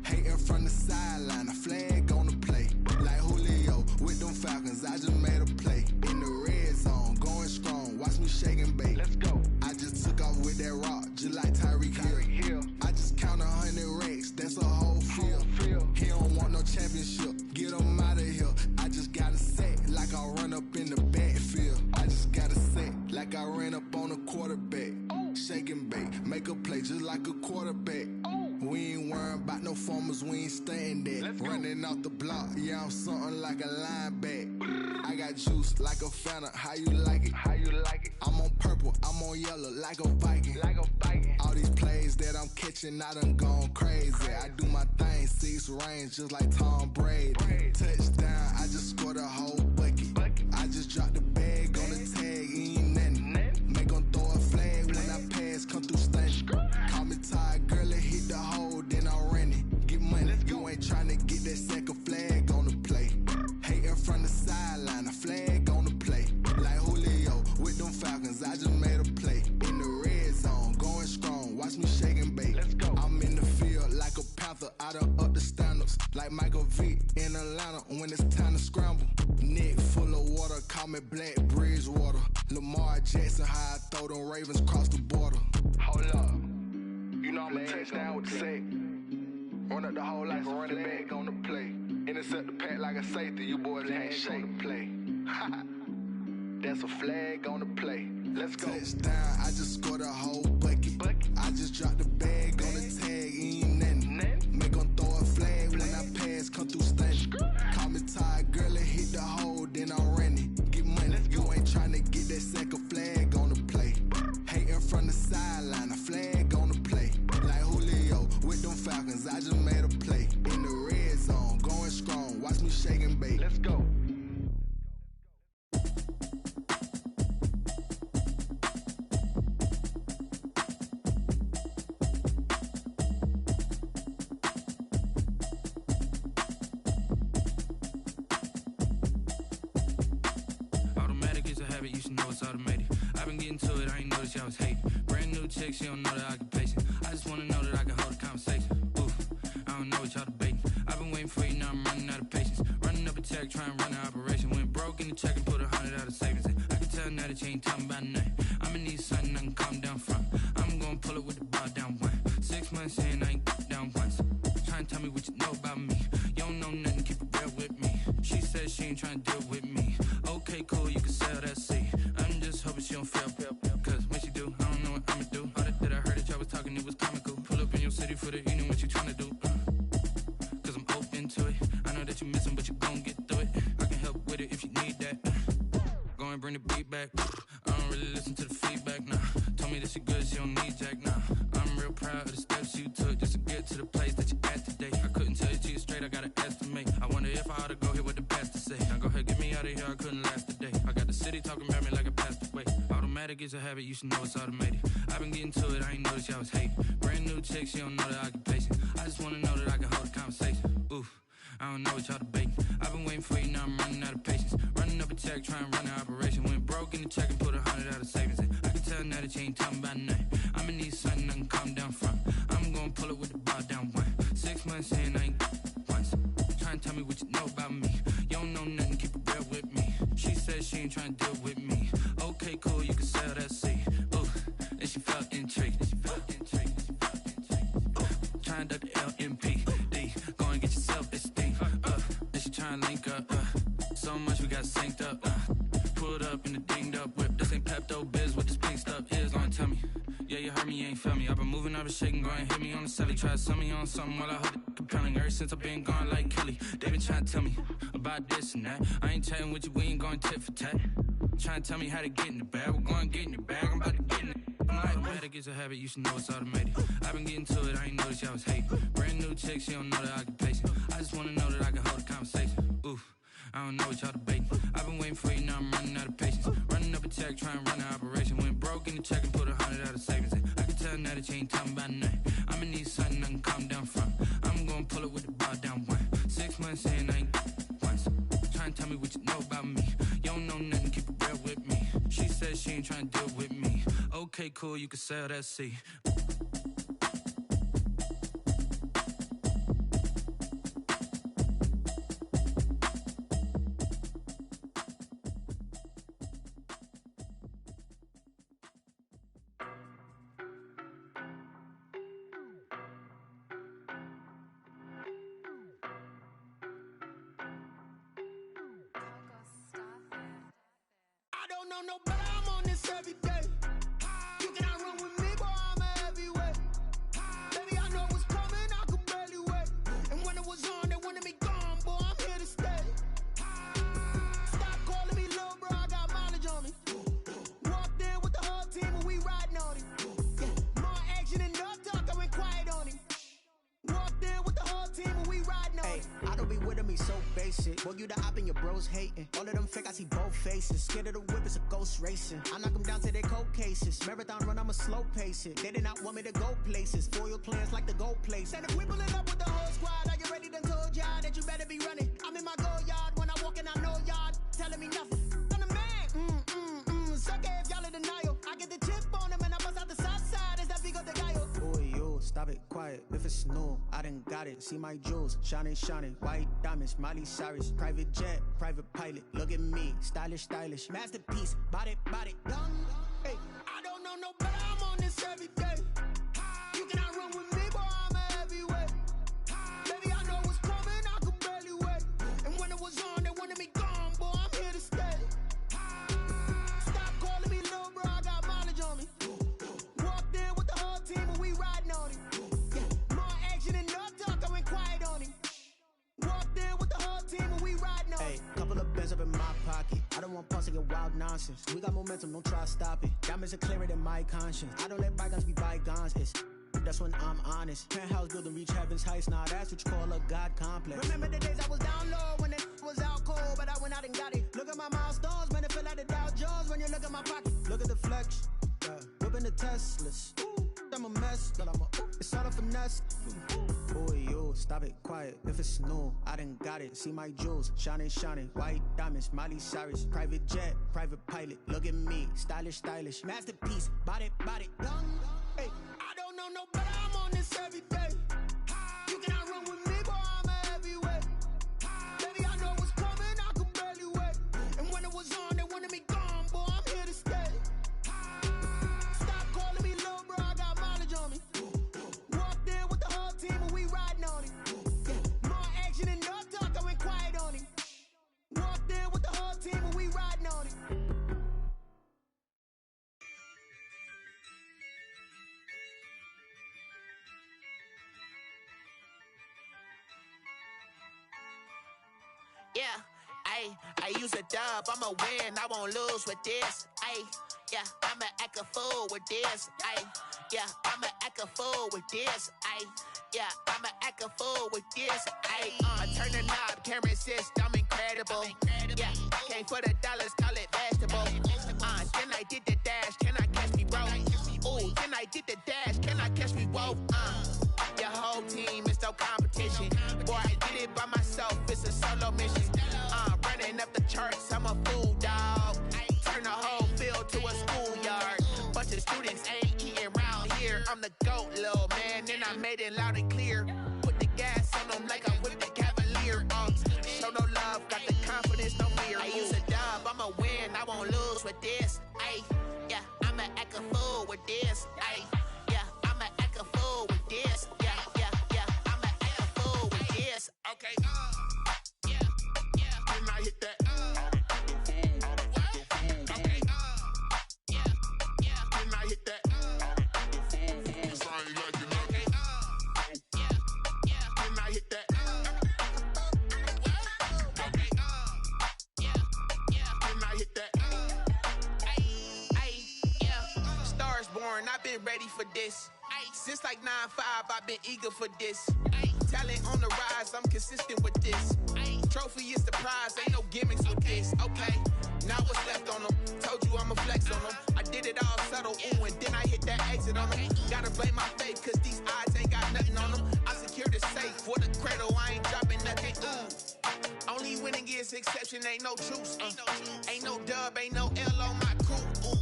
Hating from the sideline, a flag on the play. Like Julio with them Falcons, I just made a play. In the red zone, going strong, watch me shake and bake. Let's go. I just took off with that rock, just like Tyreek Hill. I just count 100 about no farmers, we ain't staying there. Running off the block, yeah, I'm something like a linebacker. I got juice like a Fanta, how you like it? How you like it? I'm on purple, I'm on yellow, like a Viking. Like a Viking. All these plays that I'm catching, I done gone crazy. I do my thing, 6 range, just like Tom Brady. Touchdown, I just scored a whole bucket. I just dropped the bag on the tag, ain't nothing. Make 'em throw a flag when I pass, come through stunning. Call me tired, girl, it hit the hole, then I ran it. Get money, you ain't tryna get that second flag on the play. Hating from the sideline, a flag on the play. Like Julio with them Falcons, I just made a play. In the red zone, going strong, watch me shake and bake. I'm in the field like a panther, I done up the standards. Like Michael Vick in Atlanta when it's time to scramble. Neck full of water, call me Black Bridgewater. Lamar Jackson, how I throw them Ravens cross the border. Hold up, you know I'm a touchdown with the sack. Run up the whole like a running back on the play. Intercept the pack like a safety, you boys ain't shake the play. That's a flag on the play. Let's go. Touchdown, I just scored a whole bucket. I just dropped the bag on the tag, ain't nothing. Make 'em throw a flag when I pass, come through stunning. Call me tired, girl, it hit the hole, then I ran it. Get money, you ain't tryna get that second flag on the play. Hating from the sideline, a flag on the play. Like Julio with them Falcons, I just made a play. In the red zone, going strong, watch me shake and bake. Let's go. Automatic is a habit, you should know it's automated. I've been getting to it, I ain't noticed y'all was hating. Brand new chick, she don't know the occupation. I just wanna know that I can hold a conversation. Oof, I don't know what y'all debating. I've been waiting for you, now I'm running out of patience. Running up a check, trying to run an operation. Went broke in the check and put 100 out of savings in. I can tell now that you ain't talking about nothing. I'ma need something I can calm down from. I'm gonna pull it with the bar down one. 6 months in, I ain't down once. Trying to tell me what you know about me. You don't know nothing, keep it real with me. She said she ain't trying to deal with me. Okay, cool, you can sell that seat. I'm just hoping she don't fail. Cause when she do, I don't know what I'ma do. All that I heard that y'all was talking, it was comical. Pull up in your city for the evening, what you tryna do? Cause I'm open to it. I know that you missing, but you gon' get through it. I can help with it if you need that. Go and bring the beat back. I don't really listen to the feedback, nah. Told me that she good, she don't need Jack, nah. I'm real proud of the steps you took just to get to the place that you at today. I couldn't tell you to you straight, I gotta estimate. I wonder if I ought to go here with the pastor say. Now go ahead, get me out of here, I couldn't last a day. I got the city talking about me like a passed away. Automatic is a habit, you should know it's automated. I've been getting to it, I ain't noticed y'all was hating. Brand new chick, she don't know the occupation. I just wanna know that I can hold a conversation. Oof, I don't know what y'all debating. I've been waiting for you, now I'm running out of patience. Running up a check, trying to run an operation. Went broke in the check and put 100 out of savings in. I can tell now that you ain't talking about nothing. I'ma need something I can calm down from. I'm gonna pull it with the bar down one. 6 months in, I ain't once. Trying to tell me what you know about me. You don't know nothing, keep it real with me. She said she ain't trying to deal with me. Okay, cool, you can sell that seat. Ooh, and she felt intrigued. Trying to duck the LMP. Go and get your self-esteem. Then she trying to link up. So much we got synced up. Pulled up in the dinged up whip. This ain't Pepto-Biz, what this pink stuff is. Gonna tell me. Yeah, you heard me, you ain't felt me. I've been moving, I've been shaking, go and hit me on the celly. Try to sell me on something while I hold it compelling. Ever since I've been gone like Kelly, they been trying to tell me about this and that. I ain't chatting with you, we ain't going tit for tat. Trying to tell me how to get in the bag, we're going to get in the bag, I'm about to get in it. Automatic is a habit, you should know it's automated. I've been getting to it, I ain't noticed y'all was hating. Brand new chick, she don't know the occupation. I just wanna know that I can hold a conversation. Oof, I don't know what y'all debating. I've been waiting for you, now I'm running out of patience. Running up a check, trying to run an operation. Went broke in the check and put 100 out of savings in. I can tell now that you ain't talking about nothing. I'ma need something I can calm down from. I'm gonna pull it with the bar down one. 6 months in, I ain't once. Trying to tell me what you know about me. You don't know nothing, keep it real with me. She said she ain't trying to deal with me. Okay, cool, you can sell that seat. I don't know no better, I'm on this every day. You cannot run with me, boy, I'm a heavyweight. Baby, I know what's coming, I can barely I don't be with him, he's so basic. Boy, you the op and your bros hating. All of them fake, I see both faces. Scared of the whip, it's a ghost racing. I knock them down to their cold cases. Marathon run, I'ma slow pace it. They did not want me to go places. Foil plans like the gold place. And if we pulling up with the whole squad, are you ready? Done told y'all that you better be running. I'm in my go yard. When I walk in, I know y'all telling me nothing. I'm the man. Sucker if y'all in denial. I get the chip on him and I bust out the south side. Is that big of the guy? Boy, yo, stop it, quiet. If it's new, I done got it. See my jewels, shining, shining. White diamonds, Miley Cyrus. Private jet, private pilot. Look at me, stylish, stylish. Masterpiece, body, done. Hey, I don't know no better. I'm on this every day. You cannot run with me, boy. I'm a heavyweight. Baby, I know what's coming. I could barely wait. And when it was on, they wanted me gone, boy. I'm here to stay. Stop calling me little bro. I got mileage on me. Walked in with the whole team and we riding on him. Yeah, more action and no talk. I went quiet on him. Walked in with the whole team and we riding on him. Hey, couple of bands up in my pocket. I don't want pulse to get wild nonsense. We got momentum, don't try to stop it. Diamonds are clearer than my conscience. I don't let bygones be bygones. That's when I'm honest. Penthouse building, reach heaven's heights. Nah, that's what you call a God complex. Remember the days I was down low when it was out cold, but I went out and got it. Look at my milestones, man, it feel like the Dow Jones when you look at my pocket. Look at the flex, whipping the Teslas. I'm a mess, but it's all a finesse. Boy, yo, stop it, quiet. If it's new, I done got it. See my jewels, shining, shining. White diamonds, Miley Cyrus. Private jet, private pilot. Look at me, stylish, stylish. Masterpiece, body, done. Hey, I don't know no better. I'm on this every day. You cannot run with me, boy. I'm a heavyweight. Baby, I know what's coming. I could barely wait. And when it was on, they wanted me gone, boy. I'm here to stay. Stop calling me little bro. I got mileage on me. Walked in with the whole team and we riding on him. Yeah, more action and no talk. I went quiet on him. Walked in with the whole team and we riding on him. Yeah, I use a dub, I'ma win, I won't lose with this. Yeah, I'ma act a fool with this. Yeah, I'ma act a fool with this. Yeah, I'ma act a fool with this. I turn the knob, camera assist, I'm incredible. Yeah, came for the dollars, call it vegetable. Then I did the dash, can I catch me, bro? Ooh, then I did the dash, can I catch me, whoa? Your whole team is no competition. Boy, I did it by myself, it's a solo mission. Running up the charts, I'm a fool, dog. Turn the whole field to a schoolyard. Bunch of students ain't eating round here. I'm the GOAT, little man, and I made it loud and clear. Put the gas on them like I whipped the Cavalier. Show no love, got the confidence, no fear. I use a dub, I'ma win, I won't lose with this. Yeah, I'ma act a fool with this. Yeah, I'ma act a fool with this. Yeah, I'ma act a fool with this. Okay, can I hit that? Okay, can I hit that? Cause I ain't like it, okay. Can I hit that? Okay, can I hit that? Yeah, stars born, I've been ready for this. Since like 9-5, I've been eager for this. Talent on the rise, I'm consistent with this. Trophy is the prize, ain't no gimmicks with this. Okay, now what's left on them? Told you I'ma flex on them. I did it all subtle, ooh, and then I hit that exit on them. Gotta blame my faith, cause these odds ain't got nothing on them. I secured the safe for the cradle, I ain't dropping nothing, ooh. Only winning is exception, ain't no truce. Ain't no dub, ain't no L on my crew, ooh.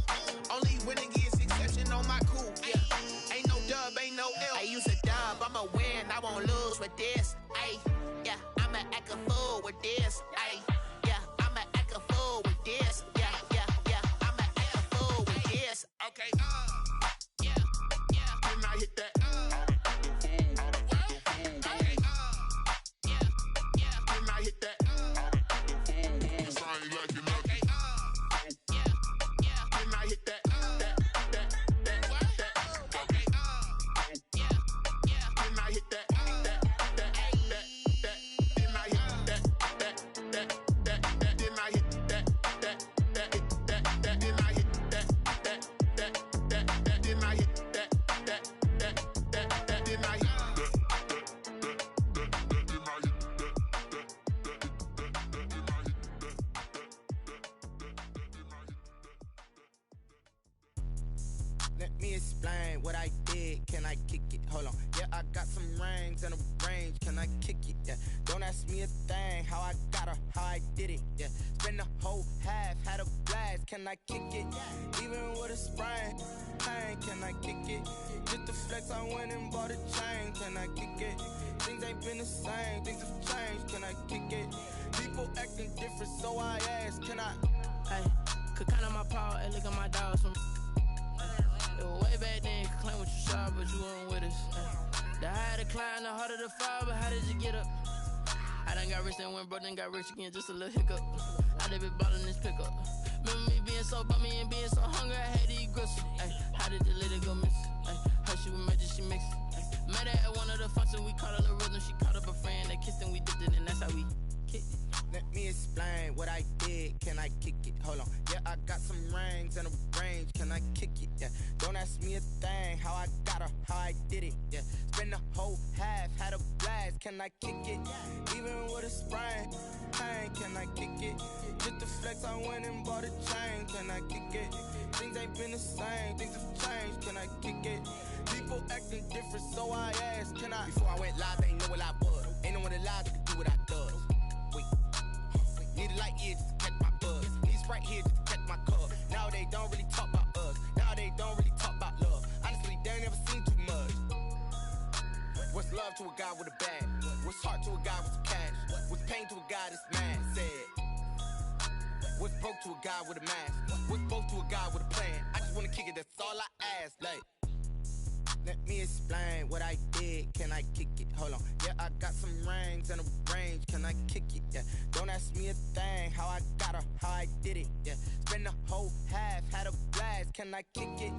Only winning is exception on my crew, yeah. Ain't no dub, ain't no L. I use a dub, I'ma win, I won't lose with this. Yeah, I'ma act a fool with this. Yeah, I'ma act a fool with this. Yeah, I'ma act a fool with this. Okay, can I hit that? Okay, can I hit that? Cause I ain't like it, okay. Can I hit that? Okay, can I hit that? me explain what I did. Can I kick it? Hold on. Yeah, I got some rings and a range. Can I kick it? Yeah. Don't ask me a thing. How I got her, how I did it. Yeah. Spend the whole half, had a blast. Can I kick it? Even with a sprain. Pain, can I kick it? Just the flex, I went and bought a chain. Can I kick it? Things ain't been the same. Things have changed. Can I kick it? People acting different, so I ask. Can I? Hey, could count on my paw and look at my dogs from. It was way back then, could claim what you saw, but you weren't with us. The higher the climb, the harder the fall, but how did you get up? I done got rich and went broke, then got rich again, just a little hiccup. I done been ballin' this pickup. Remember me being so bummy and being so hungry, I had to eat gristle. Ay, how did the lady go miss? Ay, her she was magic, she mixed. Met her at one of the functions, we caught her the rhythm, she caught up a friend, they kissed and we dipped it, and that's how we kicked it. Let me explain what I did. Can I kick it? Hold on. Yeah, I got some rings and a range. Can I kick it? Yeah. Don't ask me a thing. How I got her, how I did it. Yeah. Spend the whole half, had a blast. Can I kick it? Even with a sprain. Pain, can I kick it? Just the flex, I went and bought a chain. Can I kick it? Things ain't been the same. Things have changed. Can I kick it? People acting different, so I asked. Can I? Before I went live, they ain't know what I was. Ain't no one alive that could do what I does. Wait. Need a light here just to catch my buzz. Need Sprite here just to catch my cup. Now they don't really talk about us. Now they don't really talk about love. Honestly, they ain't never seen too much. What's love to a guy with a bag? What's heart to a guy with some cash? What's pain to a guy that's mad? Said. What's broke to a guy with a mask? What's broke to a guy with a plan? I just wanna kick it, that's all I ask. Like, let me explain what I did. Can I kick it? Hold on. Yeah, I got some rings and a range. Can I kick it? Yeah. Don't ask me a thing. How I got her, how I did it. Yeah. Spend the whole half, had a blast. Can I kick it?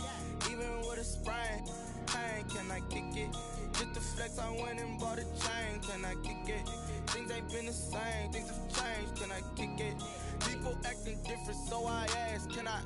Even with a sprain. Pain, can I kick it? Just the flex, I went and bought a chain. Can I kick it? Things ain't been the same. Things have changed. Can I kick it? People acting different, so I ask. Can I?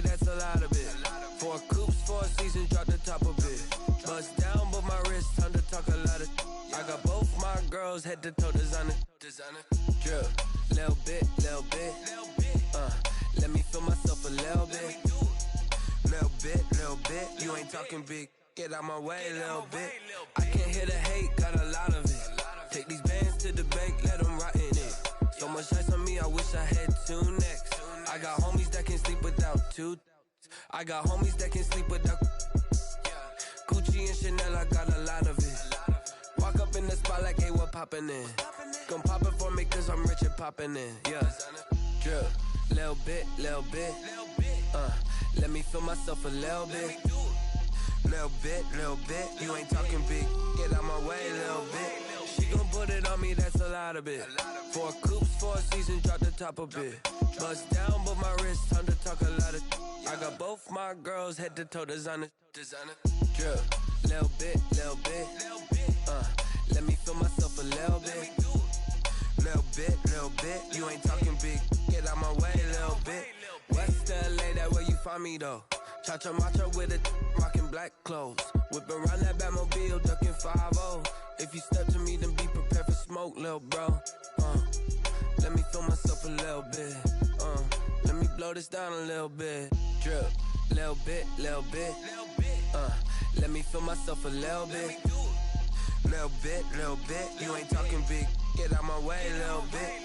That's a lot of it. 4 coops, 4 seasons, drop the top of it. Bust down, but my wrist, time to talk a lot of. I got both my girls head to toe designer. Drip, little bit. Let me feel myself a little bit. Little bit. You ain't talking big. Get out my way, little bit. I can't hear the hate, got a lot of it. Take these bands to the bank, let them rot in it. So much ice on me, I wish I had 2 necks. I got homies that can sleep without 2. I got homies that can sleep without Gucci and Chanel, I got a lot of it. Walk up in the spot like, hey, what poppin' in? Gon' pop it for me cause I'm rich and poppin' in. Yeah, drip, little bit. Let me feel myself a little bit. Little bit. You ain't talking big. Get out my way, little bit. She gon' put it on me, that's a lot of it. 4 coops, 4 seasons, drop the top a bit. Bust down, but my wrist, time to talk a lot of. I got both my girls head to toe designer. Drip, little bit. Let me feel myself a little bit. Little bit. You ain't talking big. Get out my way, little bit. West LA, that where you find me though. Cha-cha matcha with a rockin' black clothes. Whip around that Batmobile, ducking 5-0. If you step to me, then be prepared for smoke, lil' bro. Let me feel myself a little bit. Let me blow this down a little bit. Drip, little bit. Let me feel myself a little bit. Little bit. You ain't talking big. Get out my way, little bit.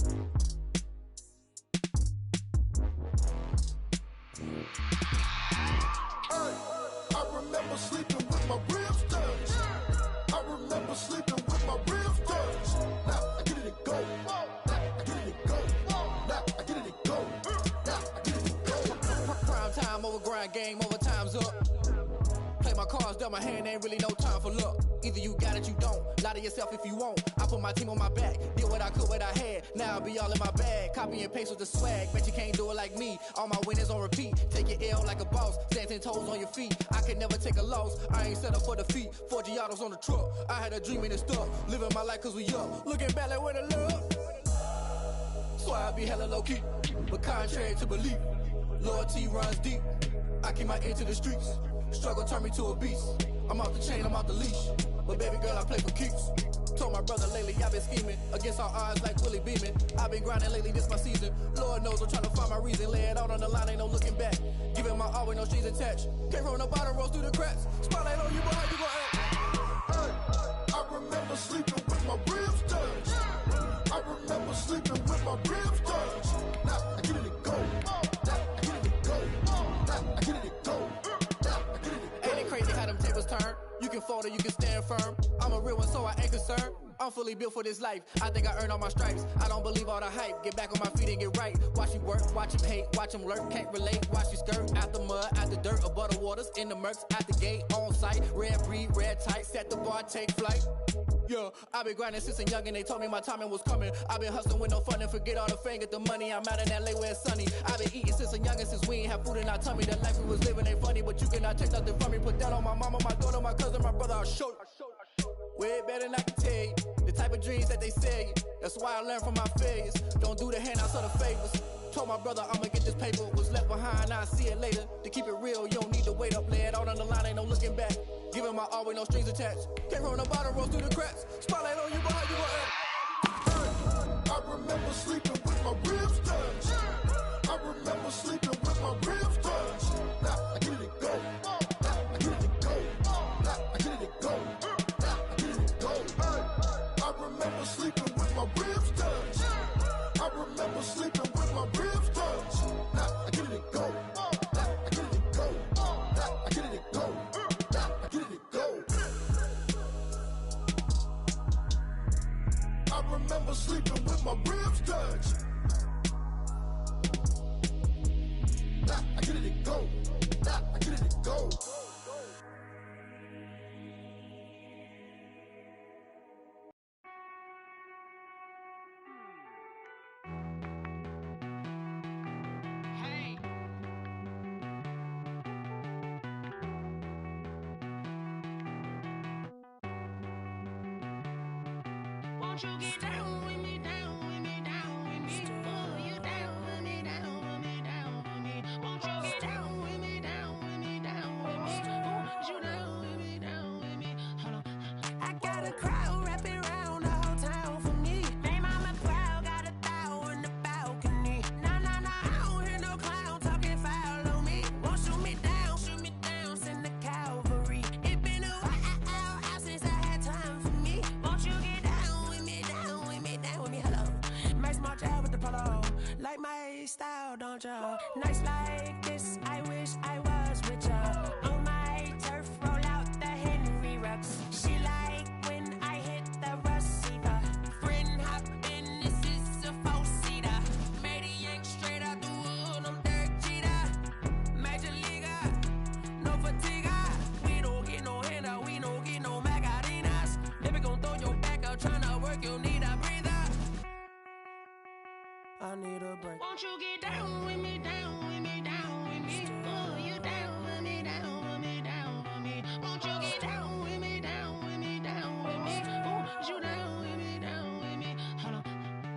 I remember sleeping with my ribs touched. I remember sleeping with my ribs touched. Now I get it to go. Now I get it to go. Now I get it to go. Now I get it to go. Prime time over grind game, over time's up. Play my cards, dealt my hand, ain't really no time for luck. Either you got it, you don't. Lie to yourself if you won't. I put my team on my back, did what I could, what I had. Now I'll be all in my bag. Copy and paste with the swag. Bet you can't do it like me. All my winners on repeat. Take your L like a boss. Stand 10 toes on your feet. I can never take a loss. I ain't set up for defeat. 4 Giottos on the truck. I had a dream and it stuck. Living my life cause we up. Looking back like where the love. So I be hella low key. But contrary to belief, loyalty runs deep. I keep my ear to the streets. Struggle turned me to a beast. I'm off the chain, I'm off the leash. But baby girl, I play for keeps. Told my brother lately, I've been scheming against all odds like Willie Beeman. I've been grinding lately, this my season. Lord knows I'm trying to find my reason. Lay it out on the line, ain't no looking back. Giving my all with no strings attached. Came from the bottom, rose through the cracks. Spotlight on you, but how you gon' act? I remember sleeping with my ribs touched. I remember sleeping with my ribs touched. Now I get it to go. Now I get it to go. Now I get it to go. Ain't it crazy how them tables turn? You can fold or you can stand firm. I'm a real one, so I ain't concerned. I'm fully built for this life. I think I earned all my stripes. I don't believe all the hype. Get back on my feet and get right. Watch you work, watch him hate, watch him lurk. Can't relate, watch you skirt. Out the mud, out the dirt, above the waters, in the murks, out the gate, on site. Red breed, red tight, set the bar, take flight. Yeah, I been grinding since a youngin', they told me my timing was coming. I been hustling with no fun and forget all the fame, get the money. I'm out in LA where it's sunny. I been eating since a youngin', since we ain't have food in our tummy. The life we was living ain't funny, but you cannot take nothing from me. Put that on my mama, my daughter, my cousin, my brother, I'll show you. Way better than I can tell you. The type of dreams that they sell you. That's why I learned from my failures. Don't do the handouts or the favors. Told my brother I'ma get this paper. Was left behind, I'll see it later. To keep it real, you don't need to wait up. Lay it out on the line, ain't no looking back. Giving my all with no strings attached. Came from the bottom, rose through the cracks. Spotlight on you, but how you gon' act? I remember sleeping with my ribs touched. I remember sleeping with my ribs touched. Now I get it to go. Now I get it to go. Now I get it to go. Now I get it to go. I remember sleeping with my ribs touched. I remember sleeping with my ribs touched. Now I get it to go. Now I get it to go. Now I get it to go. Now I get it to go. I remember sleeping with my ribs touched. Now I get it to go. Now I get it to go. Won't you get down with me, down with me, down with me? Oh, you down with me, down with me, down with me. Won't you get down with me, down with me, down with me? Oh, you down with me, down with me? Hold on. I got a crowd wrapping around the whole town for me. Name on my crowd, got a thou in the balcony. Nah, nah, nah, I don't hear no clown talking foul on me. Won't shoot me down, send the cavalry. It been a while since I had time for me. Won't you get down with me, down with me, down with me? Hello. Nice march out with the polo. Like my style, don't ya? Nice like this, I wish I was with ya. On my turf, roll out the Henry Rux. She like when I hit the receiver. Friend hop in, this is a four-seater. Made a yank straight out the wood, I'm Derek Jeter. Major leaguer, no fatigue. We don't get no handout, we don't get no Macarinas. Never gon' throw your back out, tryna work, you need a breather. I need a break. Won't you get down with me, down with me, down with me? Oh, you down with me, down with me, down with me? Won't you get down with me, down with me, down with me? Oh, you down with me, down with me? Hold on.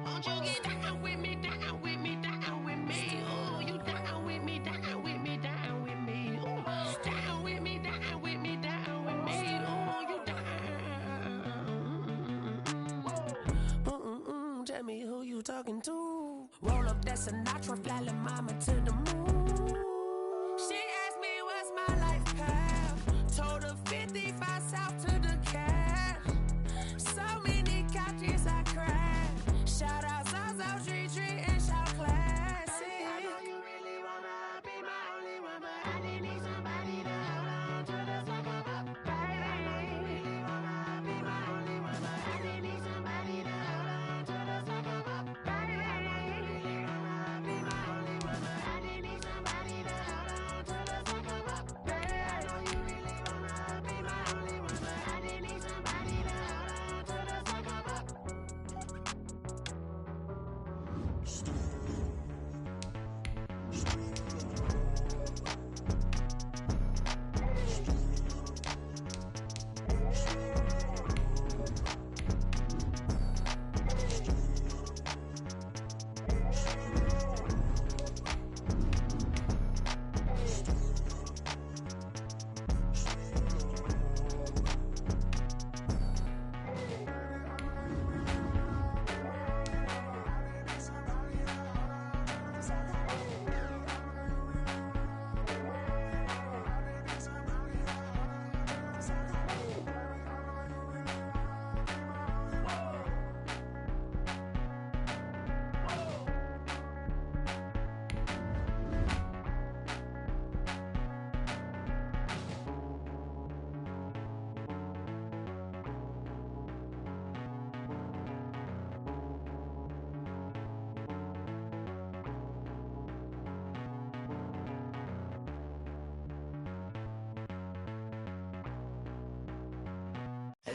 Won't you get down with me, down with me, down with me? Oh, you down with me, down with me, down with me? Oh, down with me, down with me, down with me? Oh, you down. Tell me who you talking to. Roll up that Sinatra, fly la mama to the moon. She asked me what's my life path. Told her 55 south to the cash. So many couches I crashed. Shout out,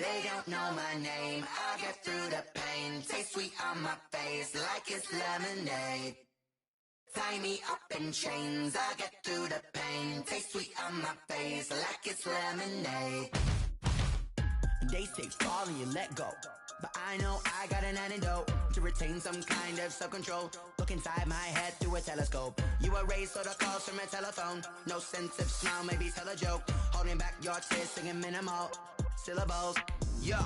They don't know my name. I'll get through the pain. Taste sweet on my face like it's lemonade. Tie me up in chains. I'll get through the pain. Taste sweet on my face like it's lemonade. They say fall and you let go, but I know I got an antidote to retain some kind of self-control. Look inside my head through a telescope. You erase all the calls from a telephone. No sense of smile, maybe tell a joke. Holding back your tears, singing minimal syllables. Yeah,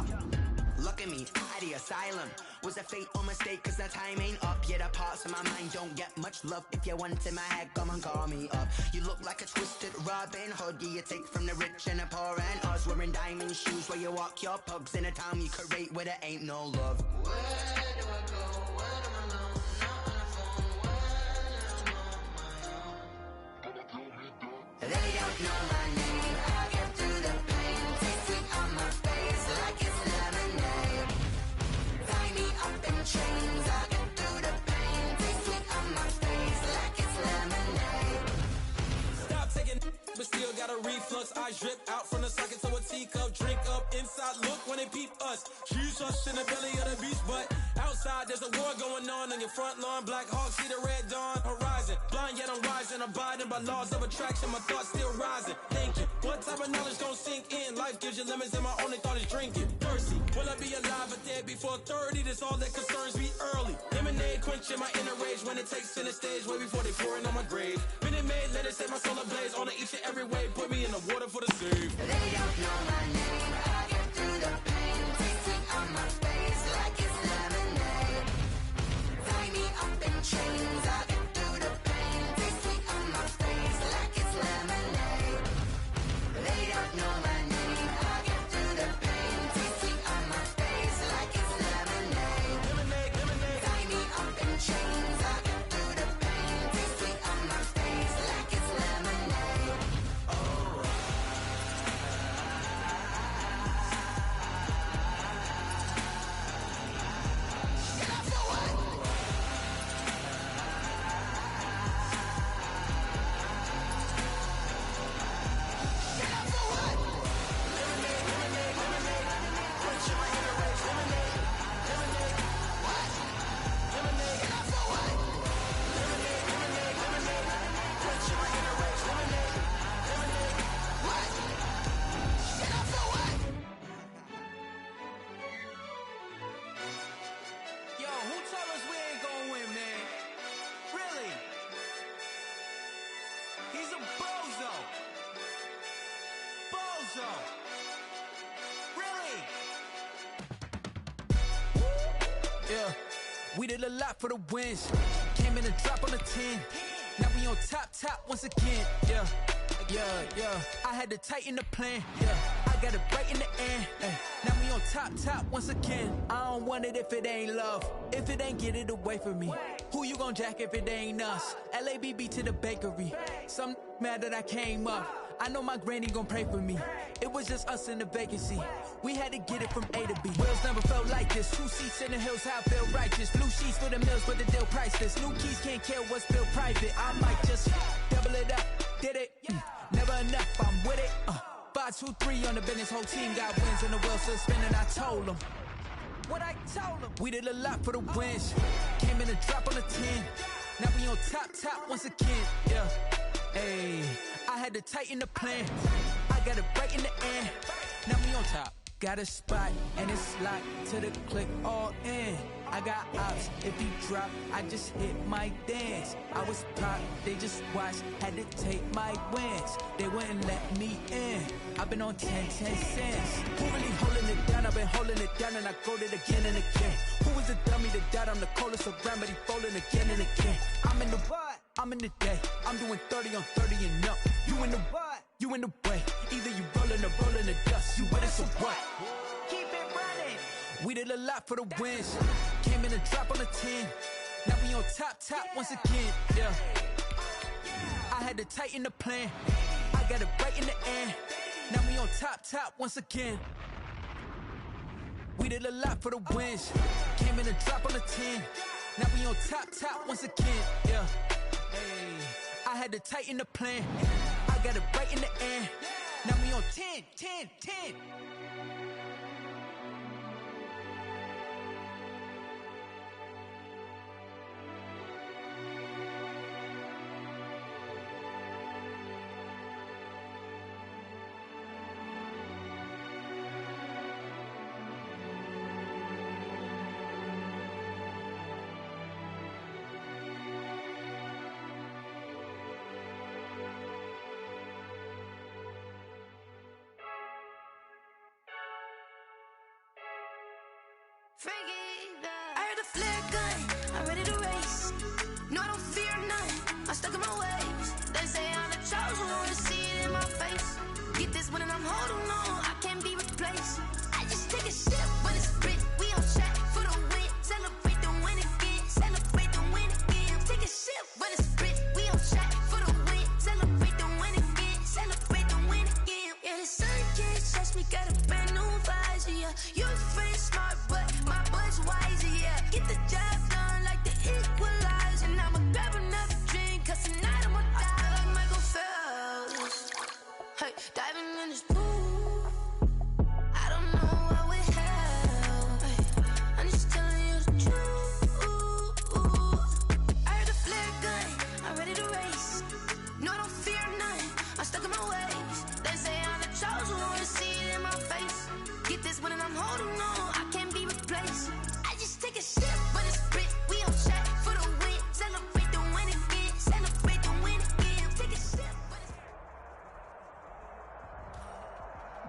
look at me, at the asylum. Was a fate or mistake, cause the time ain't up. Yet the parts of my mind don't get much love. If you want in my head, come and call me up. You look like a twisted Robin Hood. You take from the rich and the poor and us. Wearing diamond shoes where you walk your pugs in a town you create where there ain't no love. Where do I go when I'm alone? Not on the phone when I'm on my own. They don't know my name. I get through the pain. Taste sweet on my face like it's lemonade. Tie me up in chains. I get through the pain. Taste sweet on my face like it's lemonade. Stop taking, but still got a reflux. Eyes drip out from the socket to a teacup. Drink up inside, look when they peep us. Shoes us in the belly of the beach, but outside there's a war going on your front lawn. Black Hawks see the red dawn horizon. Blind yet I'm rising, abiding by laws of attraction. My thoughts still rising. Thinking, what type of knowledge gon' sink in? Life gives you lemons and my only thought is drinking. Thirsty, will I be alive or dead before 30? That's all that concerns me early. Lemonade quenching my inner rage when it takes center stage way before they pour it on my grave. Minute Maid, let it set my soul ablaze on each and every way. Put me in the water for the save. They don't know my name. I get through the pain. Taste sweet on my face like it's lemonade. Tie me up in chains. I get through the pain. Taste sweet on my face like it's lemonade. They don't know my name. I get through the pain. Taste sweet on my face like it's lemonade. Tie me up in chains. I get through the pain. Taste sweet on my face like it's lemonade. Yo, who told us we ain't gonna win, man? Really? He's a bozo. Bozo. Really? Yeah, we did a lot for the wins. Came in a drop on the 10. Now we on top once again. Yeah. I had to tighten the plan. Yeah, I got it right in the end. Now we on top once again. I don't want it if it ain't love. If it ain't, get it away from me. Who you gon' jack if it ain't us? LABB to the bakery. Some mad that I came up. I know my granny gon' pray for me. It was just us in the vacancy. We had to get it from A to B. Wheels never felt like this. 2 seats in the hills, how I feel righteous. Blue sheets for the mills, but the deal priceless. New keys can't kill what's still private. I might just double it up. Did it? Never enough, I'm with it. 5, 2, 3 on the business. Whole team got wins and the wheels still spinning. I told them what I told them. We did a lot for the wins. Came in a drop on the 10. Now we on top once again. Yeah. Hey, I had to tighten the plan. I got it right in the end. Now we on top. Got a spot and it's locked to the click all in. I got ops, if you drop, I just hit my dance. I was pop, they just watched, had to take my wins. They wouldn't let me in. I've been on 10 cents. Who really holding it down? I've been holding it down and I go it again and again. Who is the dummy that died? I'm the coldest around, but he folding again and again. I'm in the what? I'm in the day. I'm doing 30 on 30 and up. You in the what? You in the way. Either you rolling or rolling the dust. You with us or what? Keep it running. We did a lot for the wins. Came in a drop on the 10. Now we on top once again. Yeah. I had to tighten the plan. I got it right in the end. Now we on top once again. We did a lot for the wins. Came in a drop on the 10. Now we on top once again. Yeah. Hey, I had to tighten the plan. I got it right in the end. Now we on 10. I heard the flare gun, I'm ready to race. No, I don't fear none, I'm stuck in my ways. They say I'm the chosen one, to see it in my face. Get this one and I'm holding on, I can't be replaced. I just take a sip when it's split, we on track for the win. Celebrate the win again, celebrate the win again. Take a sip when it's split, we on track for the win. Celebrate the win again, celebrate the win again. Yeah, the sun can't touch me, got a brand new visor, yeah. You're friend smart, but my bud's wiser, yeah. Get the job done like the equalizer. Now I'ma grab another drink, cause tonight I'ma die like Michael Phelps. Hey, diving in this pool, I don't know what we have. Hey, I'm just telling you the truth. I heard the flare gun, I'm ready to race. No, I don't fear none, I'm stuck in my ways. They say I'm the chosen one, to see it in my face. Get this one and I'm holding on, I can't be replaced. I just take a sip when it's split, we on track for the win. Celebrate the win again, celebrate the win again. Take a sip when it's...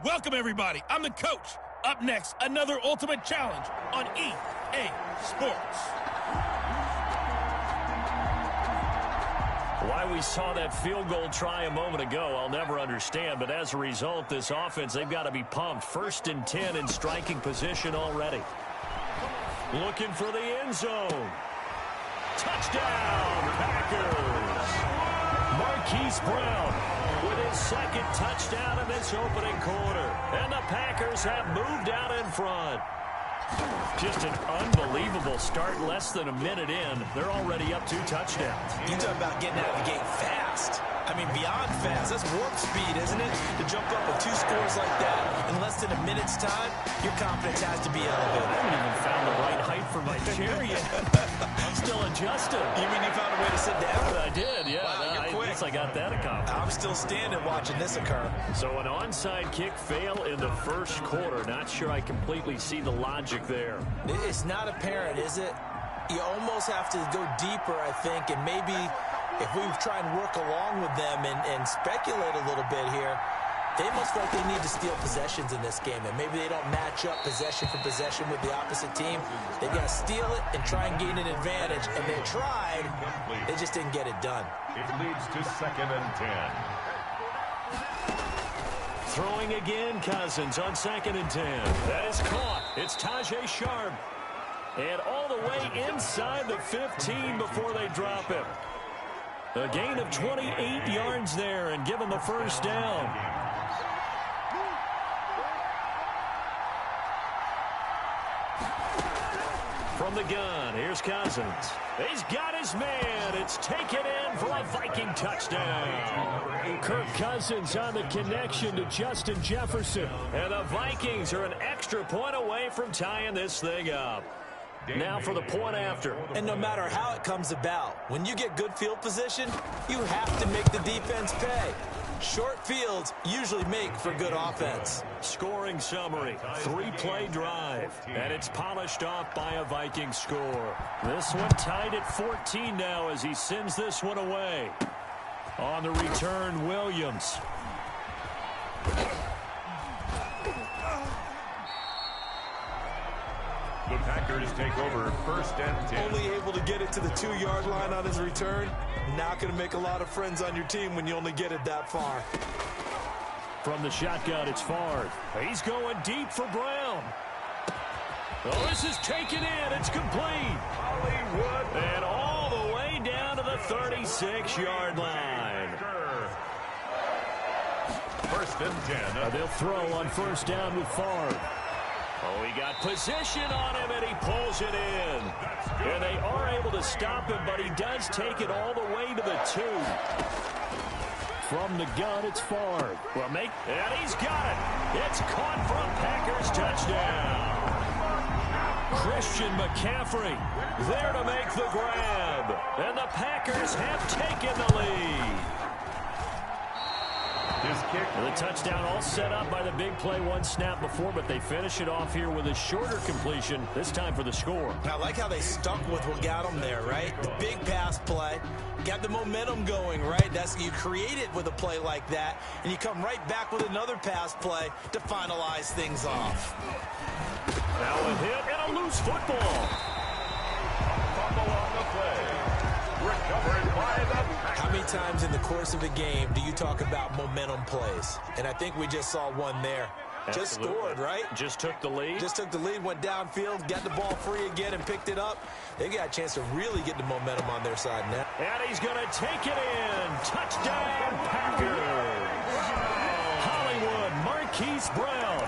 Welcome, everybody. I'm the coach. Up next, another Ultimate Challenge on EA Sports. Why we saw that field goal try a moment ago, I'll never understand. But as a result, this offense, they've got to be pumped. 1st and 10 in striking position already. Looking for the end zone. Touchdown, Packers. Marquise Brown with his 2nd touchdown in this opening quarter. And the Packers have moved out in front. Just an unbelievable start. Less than a minute in, they're already up 2 touchdowns. You talk about getting out of the gate fast. I mean, beyond fast. That's warp speed, isn't it? To jump up with 2 scores like that in less than a minute's time, your confidence has to be elevated. I haven't even found the right height for my chair yet. I'm still adjusting. You mean you found a way to sit down? I did, yeah. Wow, you're quick. At least I got that accomplished. I'm still standing watching this occur. So an onside kick fail in the 1st quarter. Not sure I completely see the logic there. It's not apparent, is it? You almost have to go deeper, I think, and maybe if we try and work along with them and speculate a little bit here, they almost feel like they need to steal possessions in this game, and maybe they don't match up possession for possession with the opposite team. They've got to steal it and try and gain an advantage, and they tried. They just didn't get it done. It leads to 2nd and 10. Throwing again, Cousins on 2nd and 10. That is caught. It's Tajay Sharp. And all the way inside the 15 before they drop him. A gain of 28 yards there and given the 1st down. From the gun, here's Cousins. He's got his man. It's taken in for a Viking touchdown. Kirk Cousins on the connection to Justin Jefferson. And the Vikings are an extra point away from tying this thing up. Now for the point after. And no matter how it comes about, when you get good field position, you have to make the defense pay. Short fields usually make for good offense. Scoring summary, 3-play drive, and it's polished off by a Viking score. This one tied at 14 now as he sends this one away. On the return, Williams. The Packers take over 1st and 10. Only able to get it to the 2-yard line on his return. Not going to make a lot of friends on your team when you only get it that far. From the shotgun, it's Favre. He's going deep for Brown. Oh, this is taken in. It's complete. Hollywood. And all the way down to the 36-yard line. 1st and 10. They'll throw on 1st down with Favre. Oh, he got position on him, and he pulls it in. And they are able to stop him, but he does take it all the way to the 2. From the gun, it's Favre. And he's got it. It's caught for a Packers touchdown. Christian McCaffrey there to make the grab. And the Packers have taken the lead. His kick. The touchdown all set up by the big play one snap before, but they finish it off here with a shorter completion, this time for the score. And I like how they stuck with what got them there, right? The big pass play, got the momentum going, right? That's you create it with a play like that, and you come right back with another pass play to finalize things off. Now a hit and a loose football. Fumble on the play. Recovered by the Packers. How many times in the course of a game do you talk about momentum plays? And I think we just saw one there. Absolutely. Just scored, right? Just took the lead. Just took the lead, went downfield, got the ball free again and picked it up. They got a chance to really get the momentum on their side now. And he's going to take it in. Touchdown, Packers. Hollywood Marquise Brown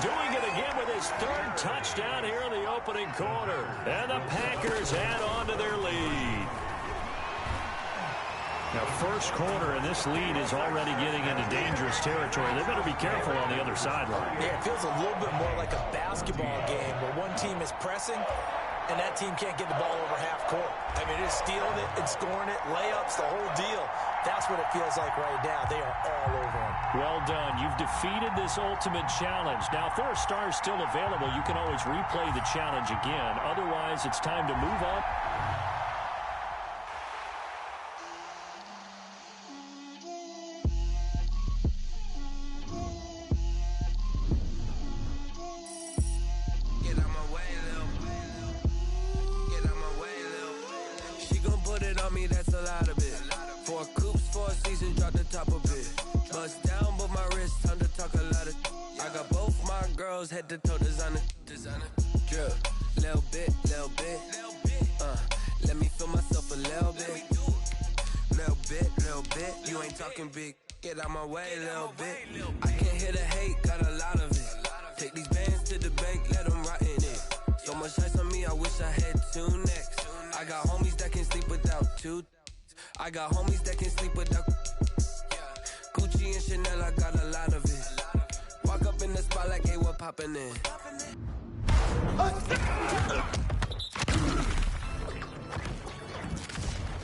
doing it again with his third touchdown here in the opening quarter. And the Packers add on to their lead. Now, first quarter, and this lead is already getting into dangerous territory. They better be careful on the other sideline. Yeah, it feels a little bit more like a basketball game where one team is pressing and that team can't get the ball over half court. I mean, it's stealing it, it's scoring it, layups, the whole deal. That's what it feels like right now. They are all over them. Well done. You've defeated this ultimate challenge. Now, if there are stars still available, you can always replay the challenge again. Otherwise, it's time to move on. Head to toe designer, drip, little bit, let me feel myself a little bit, you ain't talking big, get out my way, little bit, I can't hear the hate, got a lot of it, take these bands to the bank, let them rot in it, so much ice on me, I wish I had two necks, I got homies that can sleep without two, I got homies that can sleep without, Gucci and Chanel, I got a lot of it, walk up in the spot like, hey, what poppin' in?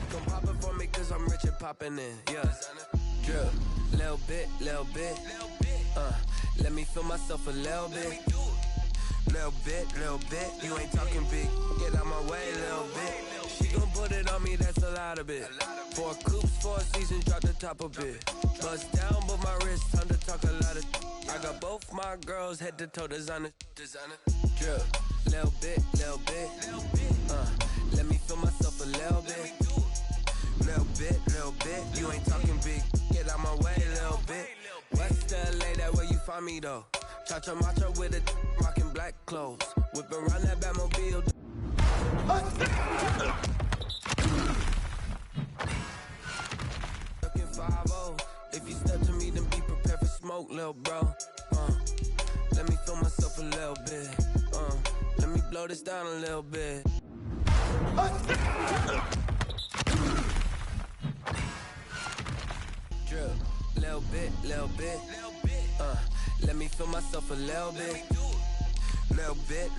Come pop it for me, cause I'm rich and poppin' in, yeah. Drip, little bit, let me feel myself a little bit. Little bit, you ain't talking big, get out my way, little bit. She gon' put it on me, that's a lot of it. 4 coops, 4 seasons, drop the top a bit. Bust down, but my wrist, time to talk a lot of. I got both my girls, head to toe designer. Drip, little bit, let me feel myself a little bit. Little bit, you ain't talking big, get out my way, little bit. West LA, that where you find me though. Cha-cha macho with a rockin' black clothes, whip around that Batmobile. Looking 5-0, if you step to me, then be prepared for smoke, little bro. Let me feel myself a little bit. Let me blow this down a little bit. Drip, little bit. Let me feel myself a little bit. Little bit,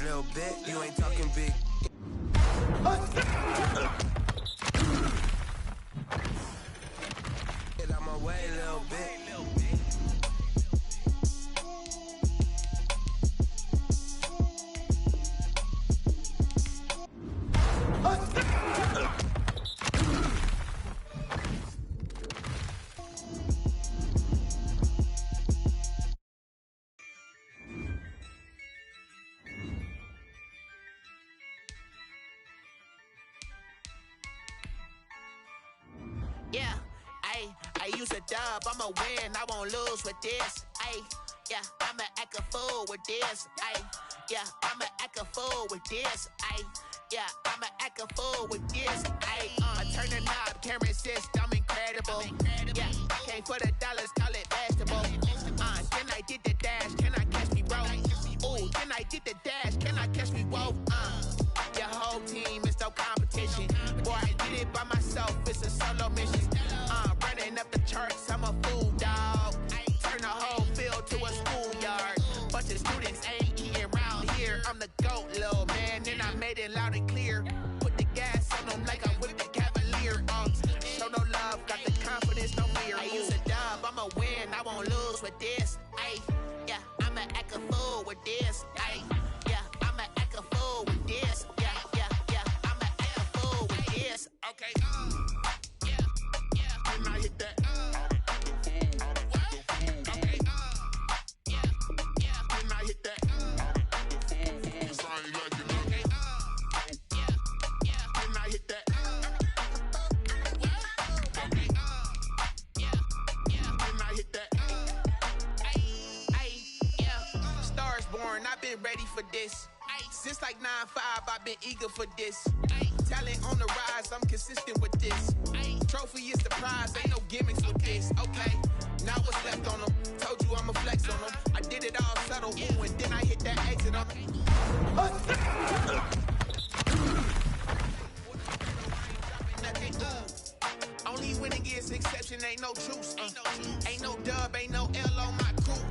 you ain't talking big. Get out my way, little bit. Yeah, I use a dub, I'ma win, I won't lose with this. Yeah, I'ma act a fool with this. Yeah, I'ma act a fool with this. Yeah, I'ma act a fool with this. I turn the knob, camera assist, I'm incredible. Yeah, came for the dollars, call it basketball. Then I did the dash, can I catch me, bro? Ooh, then I did the dash, can I catch me, whoa? Your whole team is no competition. Boy, I did it by myself, it's a solo mission. Running up the charts, I'm a fool, dog. Turn the whole field to a schoolyard. Bunch of students ain't eating round here. I'm the GOAT, little man, and I made it loud and clear. Put the gas on them like I'm with the Cavalier. Show no love, got the confidence, no fear. I use a dub, I'ma win, I won't foreign, I've been ready for this. Since like 9-5, I've been eager for this. Talent on the rise, I'm consistent with this. Trophy is the prize, ain't no gimmicks with this. Okay, now what's left on them? Told you I'ma flex on them. I did it all subtle, ooh, and then I hit that exit on them. Only winning is exception, ain't no truce. Ain't no dub, ain't no L on my crew.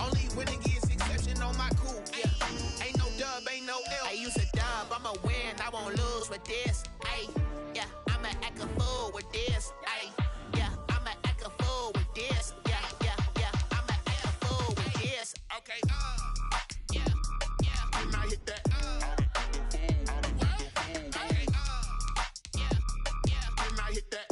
Only winning is exception on my crew. Yeah, ain't no dub, ain't no L. I use a dub, I'ma win, I won't lose with this. Ay, yeah, I'ma act a fool with this. Ay, yeah, I'ma act a fool with this. Yeah, yeah, yeah, I'ma act a fool with this. Okay, yeah, yeah, and I hit that. Hit that.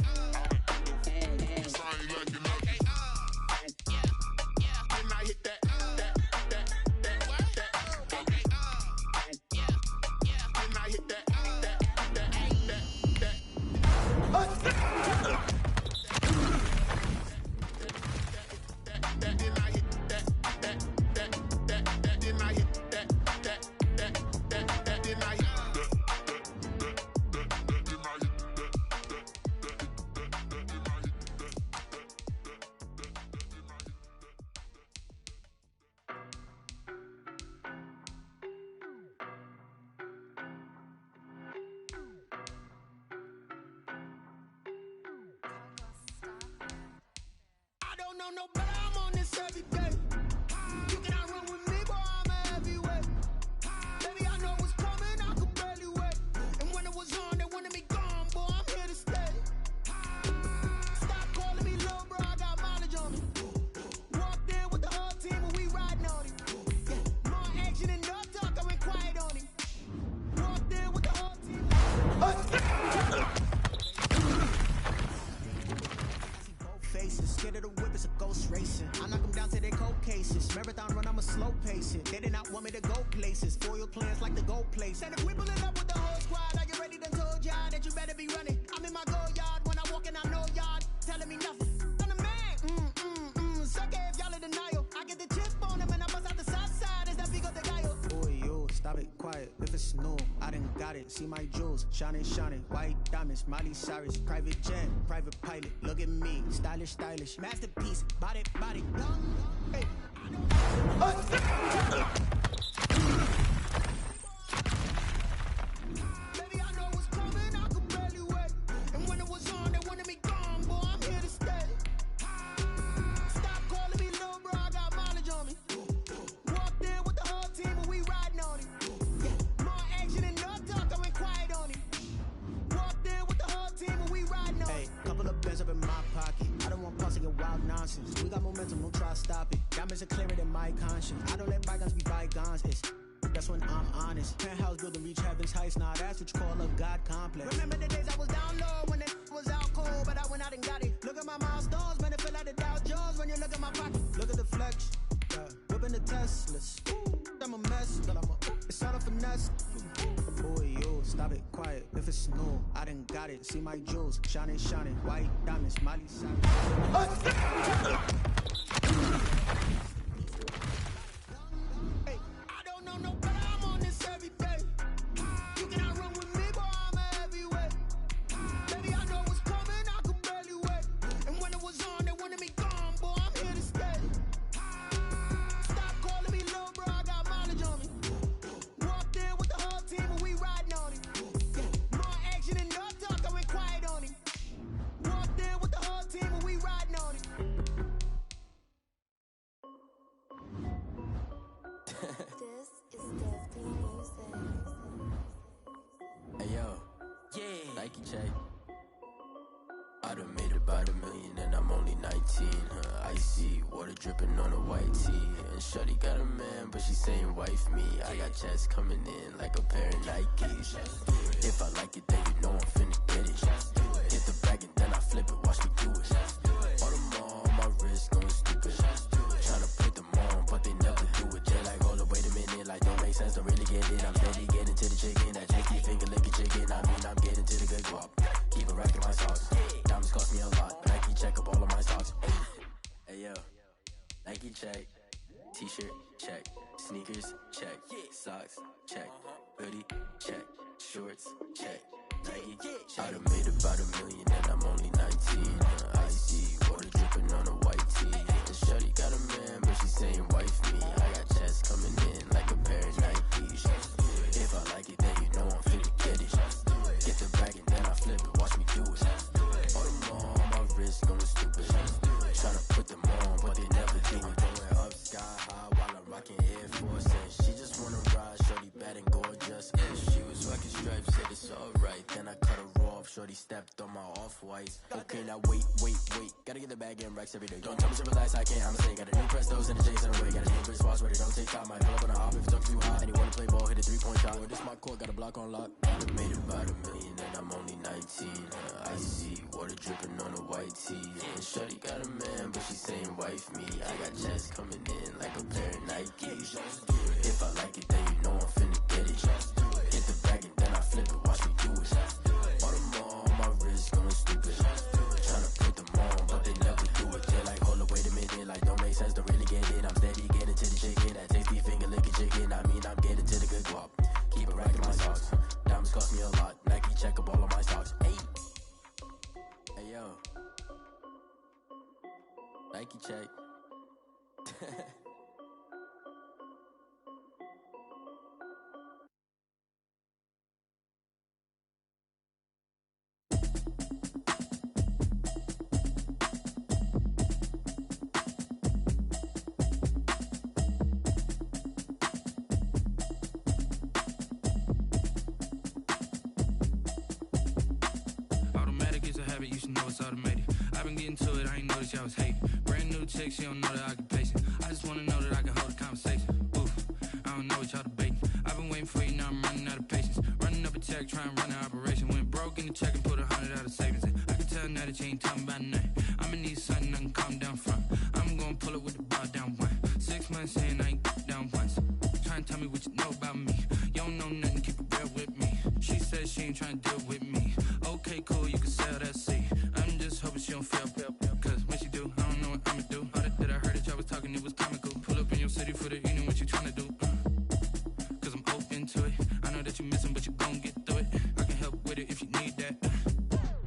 No, but I'm on this every day. You cannot run with me, boy, I'm a heavyweight. Baby, I know what's coming, I could barely wait. And when it was on, they wanted me gone, boy, I'm here to stay. Stop calling me low, bro, I got mileage on me. Walked in with the whole team and we riding on it. Yeah, more action and no talk, I went quiet on him. Walked in with the whole team. Faces, scared of the whip, it's a ghost racing. I knock them down to their cold cases. Marathon run, I'm a slow pacing. They did not want me to go places. Foil plans like the gold place. And if we pulling up with the whole squad, are you ready to told y'all that you better be running? I'm in my go yard when I walk in, I know y'all telling me nothing. I'm the man, suck it if y'all in denial. I get the chip on them and I bust out the south side. Is that big of the guy? Boy, yo, stop it, quiet. If it's new, I done got it. See my jewels, shining, shining. White diamonds, Miley Cyrus. Private jet, private pilot. Look at me, stylish, stylish. Masterpiece, body, body. Hey. Baby, I know what's coming, I could barely wait. And when it was on, they wanted me gone, boy, I'm here to stay. Stop calling me little bro, I got mileage on me. Walked in with the whole team and we riding on it. Yeah, more action and no talk, I went quiet on it. Walked in with the whole team and we riding on it. Hey, couple of bands up in my pocket. I don't want pulse and wild nonsense. We got momentum, don't try to stop it. Diamonds are clearer than my conscience. I don't let bygones be bygones. That's when I'm honest. Penthouse building, reach heaven's heights. Nah, that's what you call a God complex. Remember the days I was down low when it was out cold, but I went out and got it. Look at my milestones, man, it feel like the Dow Jones when you look at my pocket. Look at the flex, whipping the Teslas. I'm a mess, but it's all a finesse. Boy, yo, stop it, quiet. If it's new, I done got it. See my jewels, shining, shining. White diamonds, Miley Cyrus. Hey, I don't know no better, I'm on this every day. You cannot run with me, boy, I'm a heavyweight. Baby, I know what's coming, I could barely wait. And when it was on, they wanted me gone, boy, I'm here to stay. Stop calling me little bro, I got mileage on me. Walked in with the whole team and we riding on it. Yeah, more action and no talk, I went quiet on him. Walked in with the whole team and we riding on it. This is Dev Music. Hey yo, yeah, Nike check. I done made about $1 million and I'm only 19. Icy water dripping on a white tee. And shorty got a man, but she saying wife me. I got checks coming in like a pair of Nikes. If I like it, then you know I'm finna get it. Hit the bag and then I flip it, watch me do it. All them all on my wrist going stupid. Tryna put them on, but they never do it. They're like, hold up, wait a minute, like don't make sense, don't really get it. I'm steady getting to the chicken, that janky finger licking chicken. I mean, I'm getting to the good guap. Keep a rack in my sauce. Diamonds cost me a lot, Nike check up all of my stocks. Hey yo, Nike check, t-shirt check, sneakers Sneakers, check. Socks, check. Hoodie, check. Shorts, check. Nike, check. I done made about $1 million and I'm only 19. Icy, water dripping on a white tee. The shorty got a man, but she saying wife me. I got chest coming in like a pair of Nikes. If I like it, then you know I'm finna get it. Get the bag and then I flip it, watch me do it. All them on my wrist going stupid. Tryna put them on, but they never do it. Going up sky high while I'm rocking Air Force. And she just wanna ride, shorty bad and gorgeous. And she was rocking stripes, said it's alright. Then I cut her off, shorty stepped on my off-whites. Okay, now wait. Gotta get the bag and racks every day. Don't tell me to relax, I can't, I'ma say. Got a new Prestos and a Jason away. Got a new bitch watch, ready, don't take time. Might pull up on a hop if it's too hot. And he wanna play ball, hit a 3-point shot. Well, this my court, got a block on lock. I done made about $1 million and I'm only 19. Icy, water dripping on a white tee. And shorty got a man, but she saying wife me. I got chest coming in like a pair of Nikes. If I like it, then you know I'm finna get it. Get the bag and then I flip it, watch me do it. All them on my wrist going stupid. Tryna put them on, but they never do it. They're like, hold up, wait a minute, like don't make sense, don't really get it. I'm steady getting to the chicken, that tasty finger licking chicken. I mean, I'm getting to the good guap. Keep it racking my socks. Diamonds cost me a lot. Nike check up all of my stocks. Hey yo, Nike check. Automatic is a habit, you should know it's automated. I've been getting to it, I ain't noticed y'all was hating. Brand new chick, she don't know that I can pace it. I just wanna know that I can hold a conversation. Oof, I don't know what y'all debating. I've been waiting for you, now I'm running out of patience. Running up a check, trying to run an operation. Went broke in the check and put 100 out of savings in. I can tell now that you ain't talking about nothing. I'ma need something I can calm down from. I'm gonna pull it with the bar down one. 6 months in, I ain't down once. Trying to tell me what you know about me. You don't know nothing, keep it real with me. She said she ain't trying to deal with me. Okay, cool, you can sell that seed. I'm just hoping she don't fail. Cause when she do, I don't know what I'ma do. All that I heard that y'all was talking, it was comical. Pull up in your city for the evening, what you tryna do? Cause I'm open to it. I know that you missing, but you gon' get through it. I can help with it if you need that.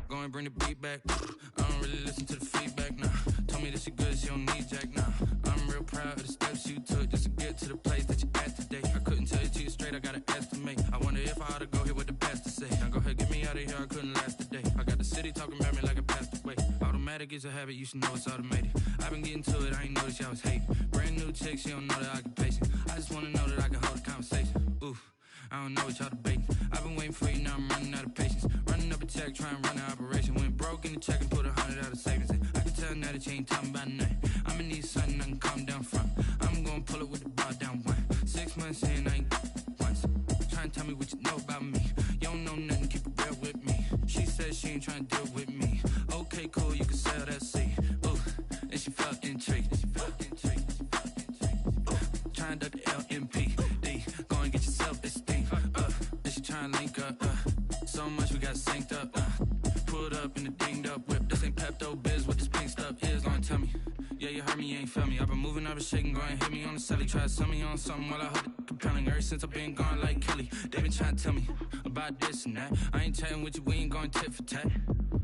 Go and bring the beat back. I don't really listen to the feedback, nah. Told me that she good, she don't need jack, nah. I'm real proud of the steps you took just to get to the place that you at today. I couldn't tell you to you straight, I gotta estimate. I wonder if I ought to go here with the best to say. Now go ahead, get me out of here, I couldn't last a day. I got the city talking about me like I passed away. Automatic is a habit, you should know it's automated. I've been getting to it, I ain't noticed y'all was hating. Brand new chick, she don't know that I can pace it. I just wanna know that I can hold a conversation. Oof, I don't know what y'all debating. I've been waiting for you, now I'm running out of patience. Running up a check, trying to run an operation. Went broke in the check and put 100 out of savings in. I can tell now that you ain't talking about nothing. I'ma need something I can calm down from. I'm gonna pull it with the bar down one. 6 months in, I ain't once. Trying to tell me what you know about me. You don't know nothing, keep it real with me. She said she ain't trying to deal with me. Okay, cool, you can sell that seed. Ooh, and she felt intrigued. Trying to duck the LMPD. Go and get your self-esteem. And she trying to link up. So much we got synced up. Pulled up in the dinged up whip. This ain't Pepto-Biz, what this pink stuff is. Gonna tell me. Yeah, you heard me, you ain't feel me. I've been moving, I've been shaking, go and hit me on the celly. Try to sell me on something while I hold it compelling. Ever since I've been gone like Kelly, they been trying to tell me about this and that. I ain't chatting with you, we ain't going tit for tat.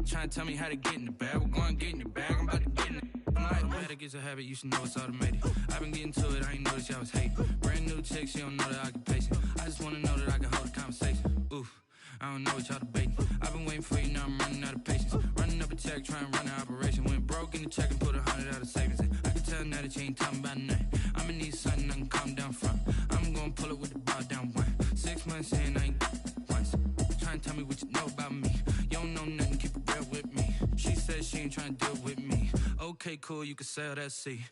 Trying to tell me how to get in the bag. We're going to get in the bag, I'm about to get in it. Automatic is a habit, you should know it's automated. I've been getting to it, I ain't noticed y'all was hating. Brand new chick, she don't know that I can pace it. I just wanna know that I can hold a conversation. Oof, I don't know what y'all debating. I've been waiting for you, now I'm running out of patience. Running up a check, trying to run an operation. Went broke in the check and put 100 out of savings in. I can tell now that you ain't talking about nothing. I'ma need something I can calm down from. I'm gonna pull it with the bar down one. 6 months in, I ain't once. Trying to tell me what you know about me. You don't know nothing, keep it real with me. She said she ain't trying to deal with me. Okay, cool, you can sell that seed.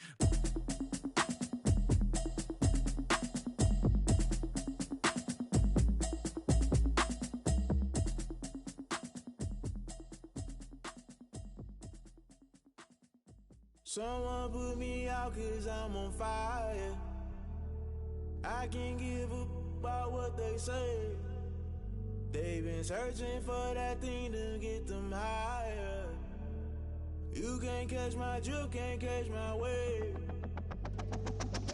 Someone put me out cause I'm on fire. I can't give up about what they say. They've been searching for that thing to get them higher. You can't catch my drift, can't catch my wave.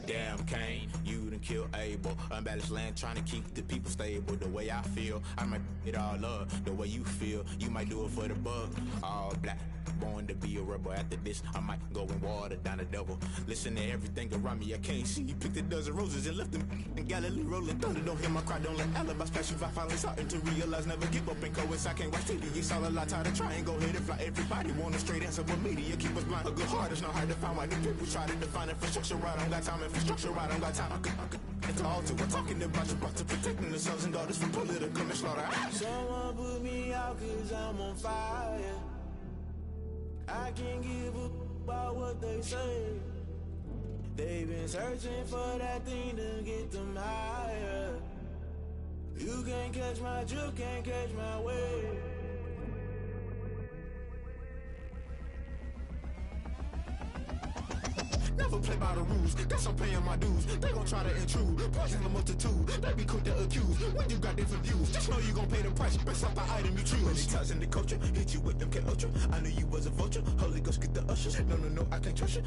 Damn Kane, you done killed Abel. Unbalanced land trying to keep the people stable. The way I feel, I might it all up. The way you feel, you might do it for the bug. All black, born to be a rebel. After this, I might go and water down the devil. Listen to everything around me, I can't see. Picked a dozen roses and left them in Galilee rolling thunder. Don't hear my cry, don't let alibis pass you. I finally starting to realize, never give up and coincide. I can't watch TV, it's all a lot. Tired of trying, go ahead and fly. Everybody want a straight answer, but media keep us blind. A good heart is not hard to find. Why the people try to define infrastructure right? I don't got time, infrastructure right? I don't got time. I could call to we're talking about you, about to protecting the sons and daughters from political and slaughter. Someone put me out cause I'm on fire. I can't give a about what they say. They've been searching for that thing to get them higher. You can't catch my drift, can't catch my wave. Never play by the rules, guess I'm paying my dues. They gon' try to intrude, poison the multitude. They be quick to accuse, when you got different views. Just know you gon' pay the price, based off the item you choose. Many ties in the culture, hit you with them K Ultra. I knew you was a vulture, Holy Ghost get the ushers. No, I can't trust you.